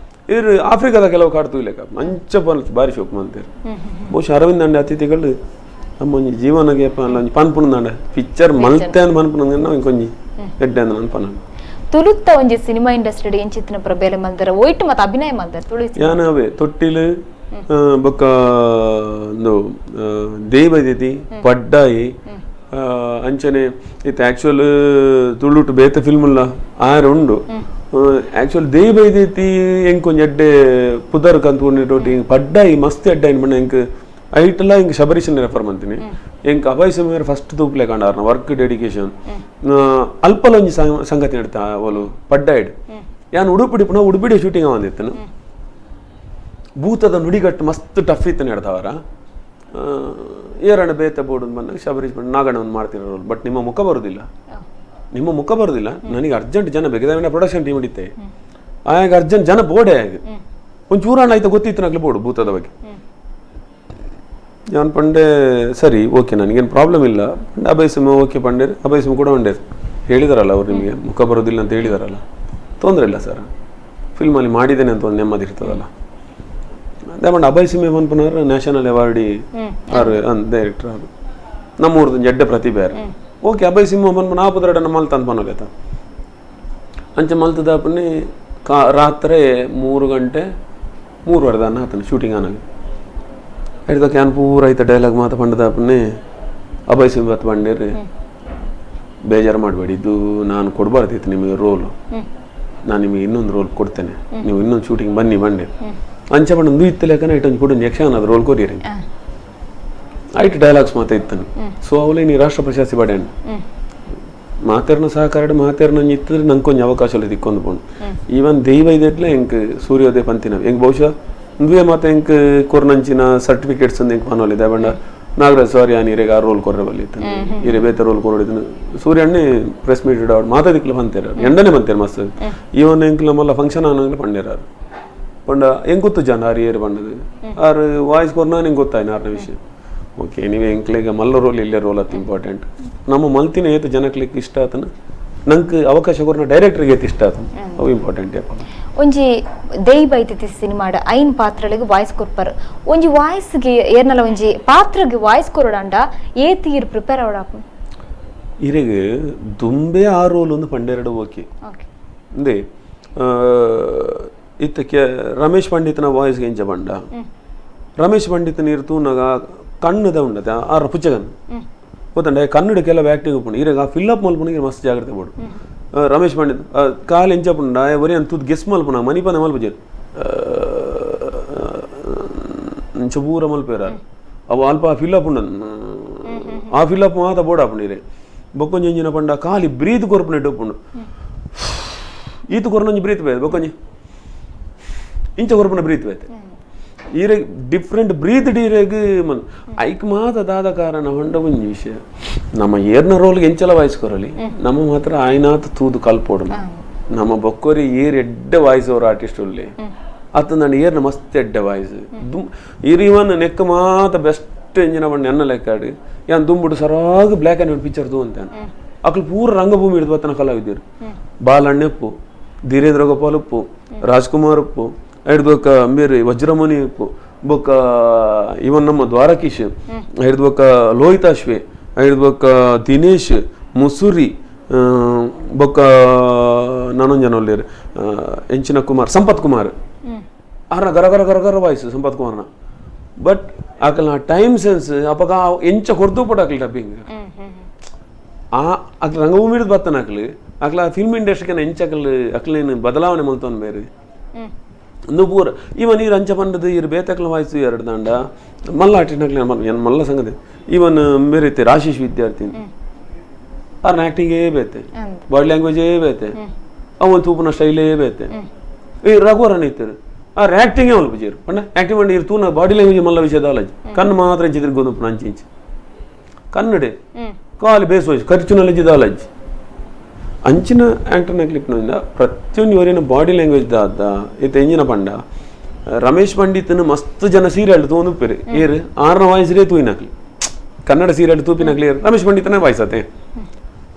ಇವ್ರು ಆಫ್ರಿಕಾದ ಕೆಲವು ಕಾಡ್ತು ಇಲ್ಲಕ ಮಂಚ ಬಾರಿ ಶೋಕ್ ಮಾಡ್ತಾರೆ ಬಹುಶಃ ಅರವಿಂದ್ ಅಂಡೆ ಅತಿಥಿಗಳು ನಮ್ಮ ಒಂಜಿ ಜೀವನಗೆ ಪನ್ಪುಣಂಡ ಪಿಕ್ಚರ್ ಮಲ್ತೆ ಅಂತ ಪನ್ಪುಣ ಕೊಂಜಿ ಎಡ್ಡೆ ಅಂತ ನಾನು ಪನ ತುಳುತ್ತ ಒಂಜಿ ಸಿನಿಮಾ ಇಂಡಸ್ಟ್ರಿ ಎಂಚಿತ್ತಿನ ಪ್ರಬೇಲೆ ಮಲ್ದರ ಒಯ್ಟ್ ಮತ್ತೆ ಅಭಿನಯ ಮಲ್ದರ ತುಳುಸಿ ಯಾನವೆ ತೊಟ್ಟಿಲು ಬೊಕ್ಕ ಒಂದು ದೇಯಿ ಬೈದೇತಿ ಪಡ್ಡಾಯಿ ಅಂಚನೆ ಇತ್ತು ಆಕ್ಚುಲ್ ತುಳುಟು ಬೇತ ಫಿಲ್ಮ್ ಆರು ಉಂಡು ಆಕ್ಚುಲ್ ದೇಯಿ ಬೈದೇತಿ ಎಂಕ್ ಒಂಜಿ ಎಡ್ಡೆ ಪುದರ್ ಕಂತು ಪಡ್ಡಾಯಿ ಮಸ್ತ್ ಎಡ್ಡೆ ಬಣ್ಣ ಎಂಕ್ ಐಟೆಲ್ಲ ಹಿಂಗೆ ಶಬರೀಶನ್ ರೆಫರ್ ಮಾಡ್ತೀನಿ ಎಂಕ್ ಅಭಯ್ ಸಮೀರ್ ಫಸ್ಟ್ ತೂಪ್ಲೆ ಕಂಡಾರ್ನ ವರ್ಕ್ ಡೆಡಿಕೇಶನ್ ಅಲ್ಪಲ ಒಂಜಿ ಸಂಗತಿ ನಡ್ತಾ ಅವಳು ಪಡ್ಡಾಯ್ಡ್ ಯಾನ್ ಉಡುಪಿಡಿ ಪುನಃ ಉಡುಪಿಡಿ ಶೂಟಿಂಗ್ ಬಂದಿತ್ತನು ಭೂತದ ನುಡಿಗಟ್ಟು ಮಸ್ತ್ ಟಫ್ ಇತ್ತು ನಡ್ದವರ ಏರಣ ಬೇತ ಬೋರ್ಡ್ ಬಂದಾಗ ಶಬರೀಶ್ ಬಂದು ನಾಗಣ್ಣವನ್ನು ಮಾಡ್ತಿರೋ ಬಟ್ ನಿಮ್ಮ ಮುಖ ಬರುದಿಲ್ಲ ನನಗೆ ಅರ್ಜೆಂಟ್ ಜನ ಬೇಕು ಪ್ರೊಡಕ್ಷನ್ ಟೀಮ್ ಹಿಡಿತೆ ಆಗ ಅರ್ಜೆಂಟ್ ಜನ ಬೋರ್ಡೇ ಆಗ ಒಂಚೂರಣ್ಣ ಆಯ್ತಾ ಗೊತ್ತಿತ್ತು ನಗ್ಲು ಬೋರ್ಡು ಭೂತದ ಬಗ್ಗೆ ನಾನು ಪಂಡೆ ಸರಿ ಓಕೆ ನನಗೇನು ಪ್ರಾಬ್ಲಮ್ ಇಲ್ಲ ಅಭಯಸಿಂಹ ಓಕೆ ಪಂಡೇರು ಅಭಯಸಿಂಹ ಕೂಡ ಉಂಡೇರು ಹೇಳಿದಾರಲ್ಲ ಅವ್ರು ನಿಮಗೆ ಮುಖ ಬರೋದಿಲ್ಲ ಅಂತ ಹೇಳಿದಾರಲ್ಲ ತೊಂದರೆ ಇಲ್ಲ ಸರ್ ಫಿಲ್ಮಲ್ಲಿ ಮಾಡಿದ್ದೇನೆ ಅಂತ ಒಂದು ನೆಮ್ಮದಿ ಇರ್ತದಲ್ಲ ಅದೇ ಪಂಡ ಅಭಯಸಿಂಹ ಪನ್ಪನವ್ರು ನ್ಯಾಷನಲ್ ಅವಾರ್ಡಿ ಅವ್ರು ಡೈರೆಕ್ಟರ್ ಅವರು ನಮ್ಮೂರ್ದು ಜಡ್ಡೆ ಪ್ರತಿಭೆ ಯಾರು ಓಕೆ ಅಭಯಸಿಂಹ ಪನ್ಪನ ಆಪುದ್ರಡ ಮಲ್ತ ಅಂತ ಪನೋಲೇತ ಅಂಚೆ ಮಲ್ತದಾಪನ್ನಿ ರಾತ್ರಿ 3 ಗಂಟೆ 3:30 ದಾನ ಆತನ ಶೂಟಿಂಗ್ ಆನಾಗ ಹಿಡ್ದ ಕ್ಯಾನ್ ಪೂರ ಐತ ಡೈಲಾಗ್ ಮಾತು ಪಂಡದಾಪನ್ನೇ ಅಭಯಸಿಂಹ ಬಂಡೇರಿ ಬೇಜಾರು ಮಾಡಬೇಡಿ ಇದು ನಾನು ಕೊಡಬಾರ್ದಿತ್ತು ನಿಮಗೆ ರೋಲು ನಾನು ನಿಮಗೆ ಇನ್ನೊಂದು ರೋಲ್ ಕೊಡ್ತೇನೆ ನೀವು ಇನ್ನೊಂದು ಶೂಟಿಂಗ್ ಬನ್ನಿ ಬಂಡೆ ಅಂಚೆ ಬಣ್ಣ ಇತ್ತು ಲೆಕ್ಕನ ಇಟ್ಟೊಂದು ಕೂಡ ಯಕ್ಷಗಾನ ಅದು ರೋಲ್ ಕೊರಿಯರಿ ಐಟ್ ಡೈಲಾಗ್ಸ್ ಮಾತಾ ಇತ್ತನು ಸೊ ಅವಲೇ ನೀ ರಾಷ್ಟ್ರ ಪ್ರಶಸ್ತಿ ಬಡೇಣ ಮಾತೇರ್ನ ಸಹಕಾರ ಮಾತೇರ್ನ ಇತ್ತಿದ್ರೆ ನಂಗೆ ಕೊಂಚ ಅವಕಾಶ ದಿಕ್ಕೊಂಡು ಪೋಣು ಈವನ್ ದೈವ ಇದೆಟ್ಲೆ ಎಂಕ್ ಸೂರ್ಯೋದಯ ಪಂತಿನ ಎಂಕ್ ಬಹುಶಃ ದುವೆ ಮಾತ ಎಂಕ್ ಕೊರ್ನಂಚಿನ ಸರ್ಟಿಫಿಕೇಟ್ಸ್ ಎಂಕ್ ಪನೋಲಿದೆ ಬಣ್ಣ ನಾಗರಾಜ್ ಸಾರಿ ಆ ನೀರಿಗೆ ಆ ರೋಲ್ ಕೊರ್ರೆ ಬಲ್ಲಿತ್ತು ಇರೇ ಬೇತ ರೋಲ್ ಕೊರೋಡಿದನು ಸೂರ್ಯಣ್ಣೆ ಪ್ರೆಸ್ ಮೀಟ್ ಇಡೋರು ಮಾತಾದಿಕ್ಲ ಬಂತೇರ ಎಂಡನೇ ಬಂತೇರು ಮಸ್ತ್ ಈವನ್ ಎಂಕ್ ನಮ್ಮಲ್ಲ ಫಂಕ್ಷನ್ ಆನಂಗ್ಲ ಪಂಡೇರಾರು ಪಂಡ ಹೆಂಗ್ ಗೊತ್ತು ಜನ ಆರು ಏರು ಬಣ್ಣದು ಆರು ವಾಯ್ಸ್ ಕೊರ್ನ ನಿಂಗೆ ಗೊತ್ತಾಯ್ನ ಆರ್ನ ವಿಷಯ ಓಕೆ ನೀವು ಎಂಕ್ಲೆಗ ಮಲ್ಲ ರೋಲ್ ಇಲ್ಲೇ ರೋಲ್ ಅತ್ತು ಇಂಪಾರ್ಟೆಂಟ್ ನಮ್ಮ ಮಲ್ತಿನ ಏತು ಜನಕ್ಲಿಕ್ಕೆ ಇಷ್ಟ ಆತನ ನಂಗೆ ಅವಕಾಶ ಕೊರ್ನ ಡೈರೆಕ್ಟರ್ಗೆ ಏತು ಇಷ್ಟ ಆತನ ಅವು ಇಂಪಾರ್ಟೆಂಟ್ ಯಾಕಂದ್ರೆ ಒಂಜಿ ದೇಯಿ ಬೈದೇತಿ ಸಿನಿಮಾಡ ಐನ್ ಪಾತ್ರಗಳಿಗೆ ವಾಯ್ಸ್ ಕೊರ್ಪರ್ ಒಂಜಿ ವಾಯ್ಸ್ಗೆ ಏರ್ನಲ ಒಂಜಿ ಪಾತ್ರಗೆ ವಾಯ್ಸ್ ಕೊರಡಂಡ ಏತಿ ಇರ್ ಪ್ರಿಪೇರ್ ಅವಡಾಪು ಇರೆಗೆ ದುಂಬೆ ಆ ರೋಲ್ ಒಂದು ಪಂಡೆರಡು ಓಕೆ ಅಂದೆ ಇತ್ತಕ್ಕೆ ರಮೇಶ್ ಪಂಡಿತನ ವಾಯ್ಸ್ಗೆ ಎಂಚ ಬಂಡ ರಮೇಶ್ ಪಂಡಿತನ ಇರ್ತು ನಗ ಕಣ್ಣದ ಉಂಡದ ಆರ ಪುಚ್ಚಗನ್ ಗೊತ್ತಂಡ ಕನ್ನಡಕ್ಕೆಲ್ಲ ಆಕ್ಟಿಂಗ್ ಉಪ್ಪುಂಡು ಇರಾಗ ಫಿಲ್ಲಪ್ ಮಲ್ಪುನಿಗೆ ಮಸ್ತ್ ಜಾಗ್ರತೆ ಬೋಡು ರಮೇಶ್ ಪಂಡಿತ್ ಕಾಲು ಎಂಚಪುಂಡ ಬರೀ ಅಂತದ್ ಗೆಸ್ ಮಲ್ಪುನ ಮನಿಪನ ಮಲ್ಪಜರ್ ಚಬೂರ ಮಲ್ಪೇರ ಅವು ಅಲ್ಪ ಫಿಲ್ಲಪ್ ಉಂಡ ಆ ಫಿಲ್ಲಪ್ ಮಾತ ಬೋಡಾಪುಂಡು ಇರೇ ಬೊಕ್ಕೊಂಜೆಂಜಿನ ಪಂಡ ಕಾಲಿ ಬ್ರೀತ್ ಕೊರ್ಪುನ ಇಟ್ಟುಪುಂಡು ಈತ ಕೊರನೊಂಜಿ ಬ್ರೀತ್ ಬೇರೆ ಬೊಕೊಂಜಿ ಇಂಚ ಕೊರಪನ ಬ್ರೀತ್ ಬೇತೆ ಈರೆ ಡಿಫ್ರೆಂಟ್ ಬ್ರೀತ್ ಡೀರೆಗ್ ಐಕ್ ಮಾತ ದಾದ ಕಾರಣ ಹೊಂಡ ಒಂಜಿ ವಿಷಯ ನಮ್ಮ ಏರ್ನ ರೋಲ್ಗೆ ಎಂಚಲ ವಾಯ್ಸ್ ಕೊರಲಿ ನಮ್ಮ ಮಾತ್ರ ಆಯ್ನಾತ ತೂದು ಕಲ್ಪೋಡು ನಮ್ಮ ಬೊಕ್ಕೋರಿ ಏರ್ ಎಡ್ಡ ವಾಯ್ಸ್ ಅವ್ರ ಆರ್ಟಿಸ್ಟ್ ಉಳ್ಳಿ ಅತ್ತ ನಾನು ಏರ್ನ ಮಸ್ತ್ ಎಡ್ಡ ವಾಯ್ಸ್ ಇರಿವನ್ ನೆಕ್ ಮಾತ ಬೆಸ್ಟ್ ಎಂಜಿನ ಬಂದು ಎನ್ನ ಲೆಕ್ಕಾಡಿ ಯಾನ್ ದುಂಬುಡು ಸರಾಗ ಬ್ಲ್ಯಾಕ್ ಆ್ಯಂಡ್ ವೈಟ್ ಪಿಕ್ಚರ್ ದು ಅಂತ ಅಕ್ಲು ಪೂರ ರಂಗಭೂಮಿ ಹಿಡಿದು ಬತ್ತನ ಕಲಾವಿದ್ದರು ಬಾಲಣ್ಣಪ್ಪು ಧೀರೇಂದ್ರ ಗೋಪಾಲ್ ಉಪ್ಪು ರಾಜ್ಕುಮಾರ್ ಉಪ್ಪು ಹಿಡ್ದು ಬೊಕ್ಕ ಬೇರೆ ವಜ್ರಮಣಿ ಉಪ್ಪು ಬೊಕ್ಕ ಇವನ್ ನಮ್ಮ ದ್ವಾರಕೀಶ್ ಹಿಡ್ದು ಬೊಕ್ಕ ಲೋಹಿತಾಶ್ವೆ ಹಿಡ್ದು ಬೊಕ್ಕ ದಿನೇಶ್ ಮುಸುರಿ ಬೊಕ್ಕ ನಾನೊಂದು ಜನ ಒಳ್ಳೆಯರು ಎಂಚಿನ ಕುಮಾರ್ ಸಂಪತ್ ಕುಮಾರ್ ಆರ ಗರ ಗರ ಗರ ಗರ ವಾಯ್ಸ್ ಸಂಪತ್ ಕುಮಾರ್ನ ಬಟ್ ಆಕಲ್ ಟೈಮ್ ಸೆನ್ಸ್ ಅವಾಗ ಎಂಚ ಹೊರದು ಪಡ ಆಕಲ್ ಡಬ್ಬಿಂಗ್ ಅಕ್ಲ ರಂಗಭೂಮಿ ಹಿಡಿದು ಬತ್ತನ ಅಕ್ಲ ಫಿಲ್ಮ್ ಇಂಡಸ್ಟ್ರಿಗೆ ಎಂಚಕಲ್ ಅಕ್ಲೇನು ಬದಲಾವಣೆ ಮಲ್ತವನ್ ಬೇರೆ ಒಂದು ಪೂರ ಇವನ್ ಈ ರಂಚ ಪಂಡದು ಇರು ಬೇತಕ್ಲ ವಾಯ್ಸು ಎರಡು ದಂಡ ಮಲ್ಲ ಆಟಿನಕ್ಲೆ ಮಲ್ಲ ಸಂಗತಿ ಇವನ್ ಬೇರೆ ರಾಶೀಶ್ ವಿದ್ಯಾರ್ಥಿ ಅವ್ರನ್ನ ಆ್ಯಕ್ಟಿಂಗೇ ಬೇತೆ ಬಾಡಿ ಲ್ಯಾಂಗ್ವೇಜೇ ಬೇತೆ ಅವನ್ ತೂಪನ ಸ್ಟೈಲೇ ಬೇತೆ ಈ ರಘುವರನ್ ಇತ್ತರು ಅವ್ರ ಆ್ಯಕ್ಟಿಂಗೇ ಅವಳು ಬಿಜೇರು ಪಂಡ ಆ್ಯಕ್ಟಿಂಗ್ ಮಾಡಿ ತೂನ ಬಾಡಿ ಲ್ಯಾಂಗ್ವೇಜ್ ಮಲ್ಲ ವಿಷಯದ ಅಲಜ್ ಕಣ್ಣು ಮಾತ್ರ ಎಂಚಿದ್ರು ಗೋದು ಅಂಚಿಂಚು ಕನ್ನಡೆ ಕಾಲು ಬೇಸೋಜ್ ಖರ್ಚುನಲ್ಲಿ ಇದ್ದ ಅಲಜ್ ಅಂಚಿನ ಆ್ಯಕ್ಟರ್ನ ಕ್ಲಿಪ್ನಿಂದ ಪ್ರತಿಯೊಂದು ಇವರೇನು ಬಾಡಿ ಲ್ಯಾಂಗ್ವೇಜ್ ದಾದ ಇತ್ತ ಎಂಜಿನ ಪಂಡ ರಮೇಶ್ ಪಂಡಿತನ ಮಸ್ತ್ ಜನ ಸೀರಿಯಲ್ ತೂಂದುಪ್ಪೇರು ಏರು 6ನ ವಾಯ್ಸ್ರೇ ತೂಯಿನಕ್ಲಿ ಕನ್ನಡ ಸೀರಿಯಲ್ ತೂಪಿನಕ್ಲಿ ರಮೇಶ್ ಪಂಡಿತನೇ ವಾಯ್ಸ್ ಆತೆ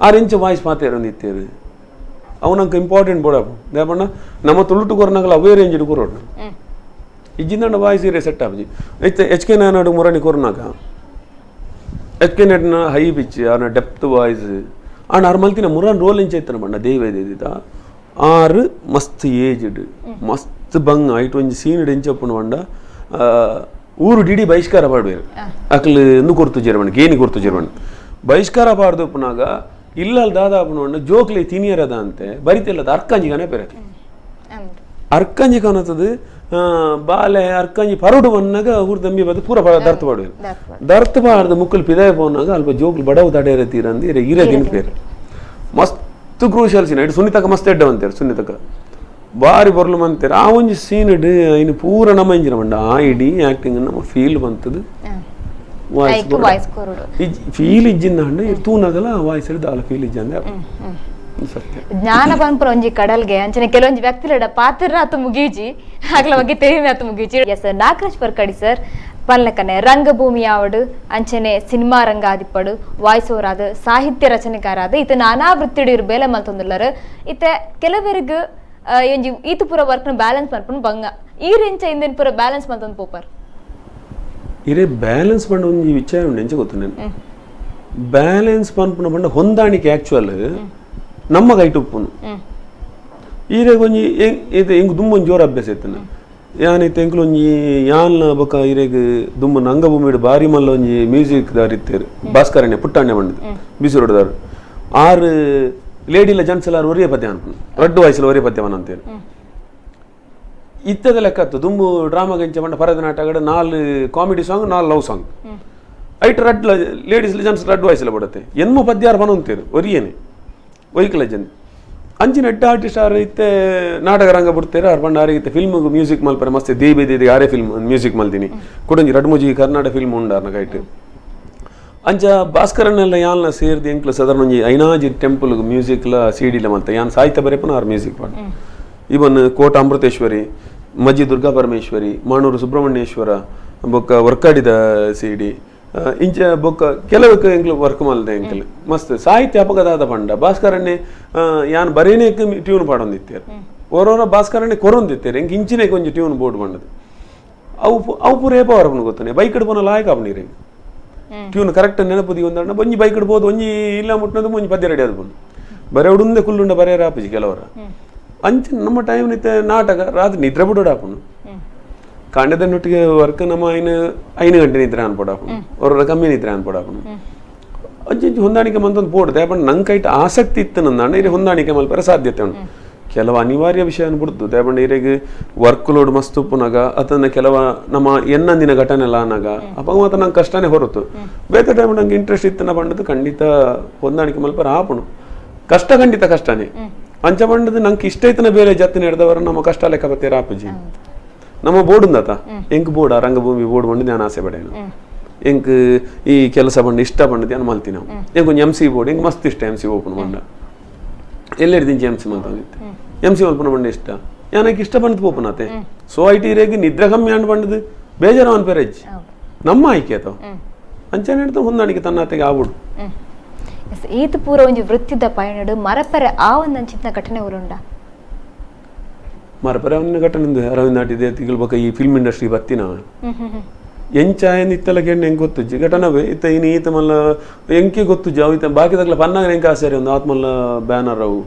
6 ಇಂಚ್ ವಾಯ್ಸ್ ಪಾತೇರು ನಿತ್ತೇರು ಅವನಂಕ ಇಂಪಾರ್ಟೆಂಟ್ ಬೋಡಪ್ಪ ದೇಪಣ್ಣ ನಮ್ಮ ತುಳುಟು ಕೊರನಾಗಲ್ಲ ಅವೇ ರೇಂಜ್ ಕೊರೋಡ್ ಇಜ್ಜಿಂದ ವಾಯ್ಸ್ ಇರೇ ಸೆಟ್ ಆಪ್ಜಿ ಐತೆ ಎಚ್ ಕೆ ನಾಡು ಮುರಣಿ ಕೊರನಾಗ ಎಚ್ ಕೆ ನೆಟ್ನ ಹೈ ಪಿಚ್ ಅವನ ಡೆಪ್ತ್ ವಾಯ್ಸ್ ಆ್ಯಂಡ್ ಅವ್ರ ಮಲ್ತಿನ ಮುರಾನ್ ರೋಲ್ ಇಂಚ ಇತ್ತನ ಬಣ್ಣ ದೇವೇದಿದ್ದ 6 ಮಸ್ತ್ ಏಜ್ಡ್ ಮಸ್ತ್ ಬಂಗ್ ಐಟ್ ಒಂಜಿ ಸೀನ್ ಎಂಚಪ್ಪನ ಬಂಡ ಊರು ಡಿಡಿ ಬಹಿಷ್ಕಾರ ಪಾಡ್ಬೇರು ಅಕ್ಲು ಇಂದು ಕೊರ್ತು ಜೇರ್ಬಣ್ಣ ಗೇನಿ ಕೊರ್ತು ಜೇರ್ಬಣ್ಣ ಬಹಿಷ್ಕಾರ ಪಾಡ್ದಪ್ಪನಾಗ ಇಲ್ಲಲ್ಲಿ ದಾದಾಪನ ಬಂಡ ಜೋಕ್ಲಿ ತಿನಿಯರದ ಅಂತೆ ಬರಿತಿಲ್ಲದ ಅರ್ಕಂಜಿಗನೇ ಪೆರಕ್ಕೆ ಅರ್ಕಂಜಿ ಕಾಣತದು ಬಾಲೆ ಅರ್ಕಂಜಿ ಪರೋಡು ಬನ್ನಾಗ ಊರು ದಮ್ಮಿ ಬದು ಪೂರ ದರ್ತ ಪಾಡುವರು ದರ್ತ ಪಾಡ್ದ ಮುಕ್ಕಲು ಪಿದಾಯ ಪೋನಾಗ ಅಲ್ಪ ಜೋಕ್ಲು ಬಡವು ತಡೆಯರ ತೀರಂದು ಇರದಿನ ಪೇರು ಮಸ್ತ್ ಕ್ರೂಷಿಯಲ್ ಸೀನ್ ಇಡು ಸುನಿತಕ ಮಸ್ತ್ ಎಡ್ಡ ಅಂತಾರೆ ಸುನಿತಕ ಬಾರಿ ಬರ್ಲು ಅಂತಾರೆ ಆ ಒಂಜಿ ಸೀನ್ ಇಡು ಇನ್ನು ಪೂರ ನಮ್ಮ ಇಂಜಿನ ಬಂಡ ಆ ಇಡೀ ಆ್ಯಕ್ಟಿಂಗ್ ನಮ್ಮ ಫೀಲ್ ಬಂತದು ವಾಯ್ಸ್ ಫೀಲ್ ಇಜ್ಜಿಂದ ಹಂಡ ತೂನಾಗಲ್ಲ ವಾಯ್ಸ್ ಹಿಡಿದು ಅಲ್ಲ ಫೀಲ್ ಇಜ್ಜಂದೆ ಜ್ಞಾನ ಪಂಪುರ ಒಂಜಿ ಕಡಲ್ಗೆ ಅಂಚನೆ ಕೆಲವೊಂಜಿ ವ್ಯಕ್ತಿಲಡ ಪಾತ್ರ ಆತು ಮುಗೀಜಿ ಆಗ್ಲ ಬಗ್ಗೆ ತೆರಿನ ಆತು ಮುಗೀಜಿ ಎಸ್ ನಾಗರಾಜ್ ವರ್ಕಡಿ ಸರ್ ಪನ್ಲಕನೆ ರಂಗಭೂಮಿ ಆವಡು ಅಂಚನೆ ಸಿನಿಮಾ ರಂಗ ಆದಿಪ್ಪಡು ವಾಯ್ಸ್ ಓವರ್ ಆದ ಸಾಹಿತ್ಯ ರಚನೆಕಾರ ಆದ ಇತ ನಾನಾ ವೃತ್ತಿಡು ಇರು ಬೇಲೆ ಮಲ್ತೊಂದುಲ್ಲರು ಇತ ಕೆಲವರಿಗೂ ಒಂಜಿ ಈತು ಪೂರ ವರ್ಕ್ನ ಬ್ಯಾಲೆನ್ಸ್ ಮಾಡ್ಕೊಂಡು ಬಂಗ ಈ ರೇಂಚ ಇಂದಿನ ಪೂರ ಬ್ಯಾಲೆನ್ಸ್ ಮಲ್ತೊಂದು ಪೋಪರ್ ಇರೇ ಬ್ಯಾಲೆನ್ಸ್ ಪಂಡ ಒಂಜಿ ವಿಚಾರ ಉಂಡು ಎಂಚ ಗೊತ್ತು ನಾನು ಬ್ಯಾಲೆನ್ಸ್ ಪನ್ಪುನ ಪಂಡ ಹೊಂದಾಣಿಕೆ ಆಕ್ಚುಯಲ್ ನಮ್ಮ ಗೈಟ್ ಉಪ್ಪುನು ಈರೆ ಒಂಜಿ ಇದು ಹೆಂಗ್ ದುಮ್ಮ ಒಂಜಿ ಜೋರ ಅಭ್ಯಾಸ ಇತ್ತನ ಯಾನೈತೆ ಎಂಕ್ಲು ಒಂಜಿ ಯಾನ್ಲ ಬೊಕ ಇರೆಗ್ ದುಮ್ಮ ರಂಗಭೂಮಿಡು ಬಾರಿ ಮಲ್ಲ ಒಂಜಿ ಮ್ಯೂಸಿಕ್ ದಾರ್ ಇತ್ತೇರು ಭಾಸ್ಕರಣ್ಯ ಪುಟ್ಟಣ್ಣ ಬಂಡದು ಬಿಸಿರೋಡದಾರು 6 ಲೇಡಿಲ ಜೆಂಟ್ಸ್ ಎಲ್ಲಾರು ಒರೇ ಪದ್ಯ ಅನ್ಪುನು ರಡ್ಡು ವಾಯ್ಸಲ್ಲಿ ಒರೇ ಪದ್ಯವನ ಅಂತೇಳಿ ಇತ್ತದ ಲೆಕ್ಕತ್ತು ದುಂಬು ಡ್ರಾಮಾ ಗಂಚ ಬಂಡ ಭರತನಾಟ್ಯಗಡ 4 ಕಾಮಿಡಿ ಸಾಂಗ್ 4 ಲವ್ ಸಾಂಗ್ ಐಟ್ ರಡ್ ಲೇಡೀಸ್ ಜೆಂಟ್ಸ್ ರಡ್ ವಾಯ್ಸಲ್ಲಿ ಬಡತ್ತೆ ಎನ್ಮ ಪದ್ಯಾರು ಬನಂತೇರು ಒರಿಯೇನೆ ಒಯ್ಕಲ ಜನ ಅಂಚಿನ ಎಡ್ಡ ಆರ್ಟಿಸ್ಟ್ ಆರು ಇತ್ತೆ ನಾಟಕ ರಂಗ ಬಿಡ್ತಾರೆ ಅವ್ರು ಬಂಡ ಆರಿಗಿತ್ತೆ ಫಿಲ್ಮ್ ಮ್ಯೂಸಿಕ್ ಮಲ್ಪರೆ ಮಸ್ತ್ ದೇಯಿ ಬೇದಿ ಆರೇ ಫಿಲ್ಮ್ ಮ್ಯೂಸಿಕ್ ಮಲ್ತೀನಿ ಕೊಡಂಜಿ ರಡ್ಮುಜಿ ಕರ್ನಾಟಕ ಫಿಲ್ಮ್ ಉಂಡಾರ್ನ ಕೈಟ್ ಅಂಚ ಭಾಸ್ಕರನ್ನೆಲ್ಲ ಯಾಲ್ನ ಸೇರ್ದು ಎಂಕ್ಲು ಸಾಧಾರಣ ಒಂಜಿ ಐನಾಜಿ ಟೆಂಪಲ್ ಮ್ಯೂಸಿಕ್ಲ ಸಿಡಿಲ ಮಲ್ತೆ ಯಾನ್ ಸಾಹಿತ್ಯ ಬರೆಪನ ಅವ್ರ ಮ್ಯೂಸಿಕ್ ಪಾಡ್ ಇವನ್ ಕೋಟ ಅಮೃತೇಶ್ವರಿ ಮಜ್ಜಿ ದುರ್ಗಾ ಪರಮೇಶ್ವರಿ ಮಾಣೂರು ಸುಬ್ರಹ್ಮಣ್ಯೇಶ್ವರ ಬೊಕ್ಕ ವರ್ಕಾಡಿದ ಸಿಡಿ ಇಂಚ ಬೊಕ್ಕ ಕೆಲವಕ್ಕೆ ಎಂಕ್ಲು ವರ್ಕ್ ಮಲ್ದೆ ಎಂಕ್ಲು ಮಸ್ತ್ ಸಾಹಿತ್ಯ ಅಪಗದಾದ ಪಂಡ ಭಾಸ್ಕರಣ್ಣೆ ಯಾನ್ ಬರೇನೇಕ ಟ್ಯೂನ್ ಪಾಡೊಂದಿತ್ತೇರು ಓರೋರ ಭಾಸ್ಕರಣ್ಣೆ ಕೊರೊಂದಿತ್ತೇರು ಎಂಕ್ ಇಂಚಿನೇ ಕೊಂಚ ಟ್ಯೂನ್ ಬೋರ್ಡ್ ಬಂಡದು ಅವು ಪೂರ ಏಪ ಹೊರಪನು ಗೊತ್ತಾನೆ ಬೈಕಡ್ ಪೋನ ಲಾಯಕ ಅವನಿರಿ ಟ್ಯೂನ್ ಕರೆಕ್ಟ್ ನೆನಪುದಿ ಒಂದಣ್ಣ ಒಂಜಿ ಬೈಕಡ್ ಬೋದು ಒಂಜಿ ಇಲ್ಲ ಮುಟ್ಟನದು ಒಂಜಿ ಪದ್ಯ ರೆಡಿ ಆದ ಬಂದು ಬರೇ ಉಡುಂದೆ ಕುಲ್ಲುಂಡ ಬರೇ ರಾಪಜಿ ಕೆಲವರ ಅಂಚ ನಮ್ಮ ಟೈಮ್ ನಿತ್ತೆ ನಾಟಕ ರಾತ್ರಿ ನಿದ್ರೆ ಬಿಡೋಡಾಪನು ಕಾಂಡದನ್ನೊಟ್ಟಿಗೆ ವರ್ಕ್ ನಮ್ಮ 5 ಗಂಟೆ ನಿದ್ರೆ ಅನ್ಪಡಾಪನು ಅವ್ರ ಕಮ್ಮಿ ನಿದ್ರೆ ಅನ್ಪಡಾಪನು ಅಂಚಿ ಹೊಂದಾಣಿಕೆ ಮಂತೊಂದು ಪೋಡ್ದೆ ಯಾಪಂಡ ನಂಗೆ ಕೈಟ್ ಆಸಕ್ತಿ ಇತ್ತು ನಂದು ಇರೇ ಹೊಂದಾಣಿಕೆ ಮಲ್ಪರ ಸಾಧ್ಯತೆ ಉಂಟು ಕೆಲವು ಅನಿವಾರ್ಯ ವಿಷಯ ಅನ್ಬಿಡ್ತು ದೇಪಂಡ ಇರೆಗೆ ವರ್ಕ್ ಲೋಡ್ ಮಸ್ತ್ ಉಪ್ಪುನಾಗ ಅದನ್ನ ಕೆಲವ ನಮ್ಮ ಎನ್ನಂದಿನ ಘಟನೆ ಎಲ್ಲ ಅನ್ನಾಗ ಅಪ್ಪ ಮಾತ್ರ ನಂಗೆ ಕಷ್ಟನೇ ಹೊರತು ಬೇರೆ ಟೈಮ್ ನಂಗೆ ಇಂಟ್ರೆಸ್ಟ್ ಇತ್ತನ ಬಂಡದ್ದು ಖಂಡಿತ ಹೊಂದಾಣಿಕೆ ಮಲ್ಪರ ಆಪುಣು ಕಷ್ಟ ಖಂಡಿತ ಕಷ್ಟನೇ ಅಂಚ ಬಂಡದು ನಂಗೆ ಇಷ್ಟ ಐತನ ಬೇರೆ ಜತ್ತಿನ ಹಿಡ್ದವರು ನಮ್ಮ ಕಷ್ಟ ಲೆಕ್ಕ ಬತ್ತೀರ ಅಪ್ಪಜಿ ನಮ್ಮ ಬೋರ್ಡ್ ಉಂದತ ಎಂಕ್ ಬೋರ್ಡ್ ರಂಗಭೂಮಿ ಬೋರ್ಡ್ ಬಂದು ನಾನು ಆಸೆ ಪಡೇನು ಎಂಕ್ ಈ ಕೆಲಸ ಬಂದು ಇಷ್ಟ ಬಂದದ್ದು ನಾನು ಮಲ್ತಿ ನಾವು ಎಂಕ್ ಒಂದು MC ಬೋರ್ಡ್ ಎಂಕ್ ಮಸ್ತ್ ಇಷ್ಟ MC ಓಪನ್ ಬಂದ ಎಲ್ಲ ಹಿಡ್ದಿಂಚಿ MC ಮಲ್ತಂದಿತ್ತು MC ಓಪನ್ ಬಂದ ಇಷ್ಟ ಯಾನಕ್ಕೆ ಇಷ್ಟ ಬಂದು ಓಪನ್ ಆತೆ ಸೊ ಐ ಟಿ ರೇಗಿ ನಿದ್ರೆ ಕಮ್ಮಿ ಅಂಡ್ ಬಂದದು ಬೇಜಾರ ಅವನ್ ಪೇರೇಜ್ ನಮ್ಮ ಆಯ್ಕೆ ಆತವ ಅಂಚೆ ಹಿಡ್ದು ಹೊಂದಾಣಿಕೆ ತನ್ನ ಆತೆಗೆ ಆಗ್ಬಿಡು ಈತ ಪೂರ ಒಂಜಿ ವೃತ್ತಿದ ಪಯಣಡು ಮರಪರೆ ಆ ಒಂದು ಅಂಚಿನ ಘಟನೆ ಉರುಂಡ ಮರಪರೆ ಅವನ ಘಟನೆ ಅರವಿಂದ್ ನಾಟಿದೆ ತಿಂಗಳ ಬಕ್ಕ ಈ ಫಿಲ್ಮ್ ಇಂಡಸ್ಟ್ರಿ ಬತ್ತಿ ನಾವು ಎಂಚಾಯನ್ ಇತ್ತಲ್ಲ ಕೇಳಿ ಹೆಂಗೆ ಗೊತ್ತುಜ್ಜಿ ಘಟನವೇ ಇತ್ತ ಇನ್ನು ಈತ ಮಲ್ಲ ಎಂಕೆ ಗೊತ್ತುಜ್ಜಿ ಅವು ಇತ್ತ ಬಾಕಿ ತಗ್ಲ ಪನ್ನಾಗ ಹೆಂಗೆ ಆಸರಿ ಒಂದು ಆತ್ಮಲ್ಲ ಬ್ಯಾನರ್ ಅವು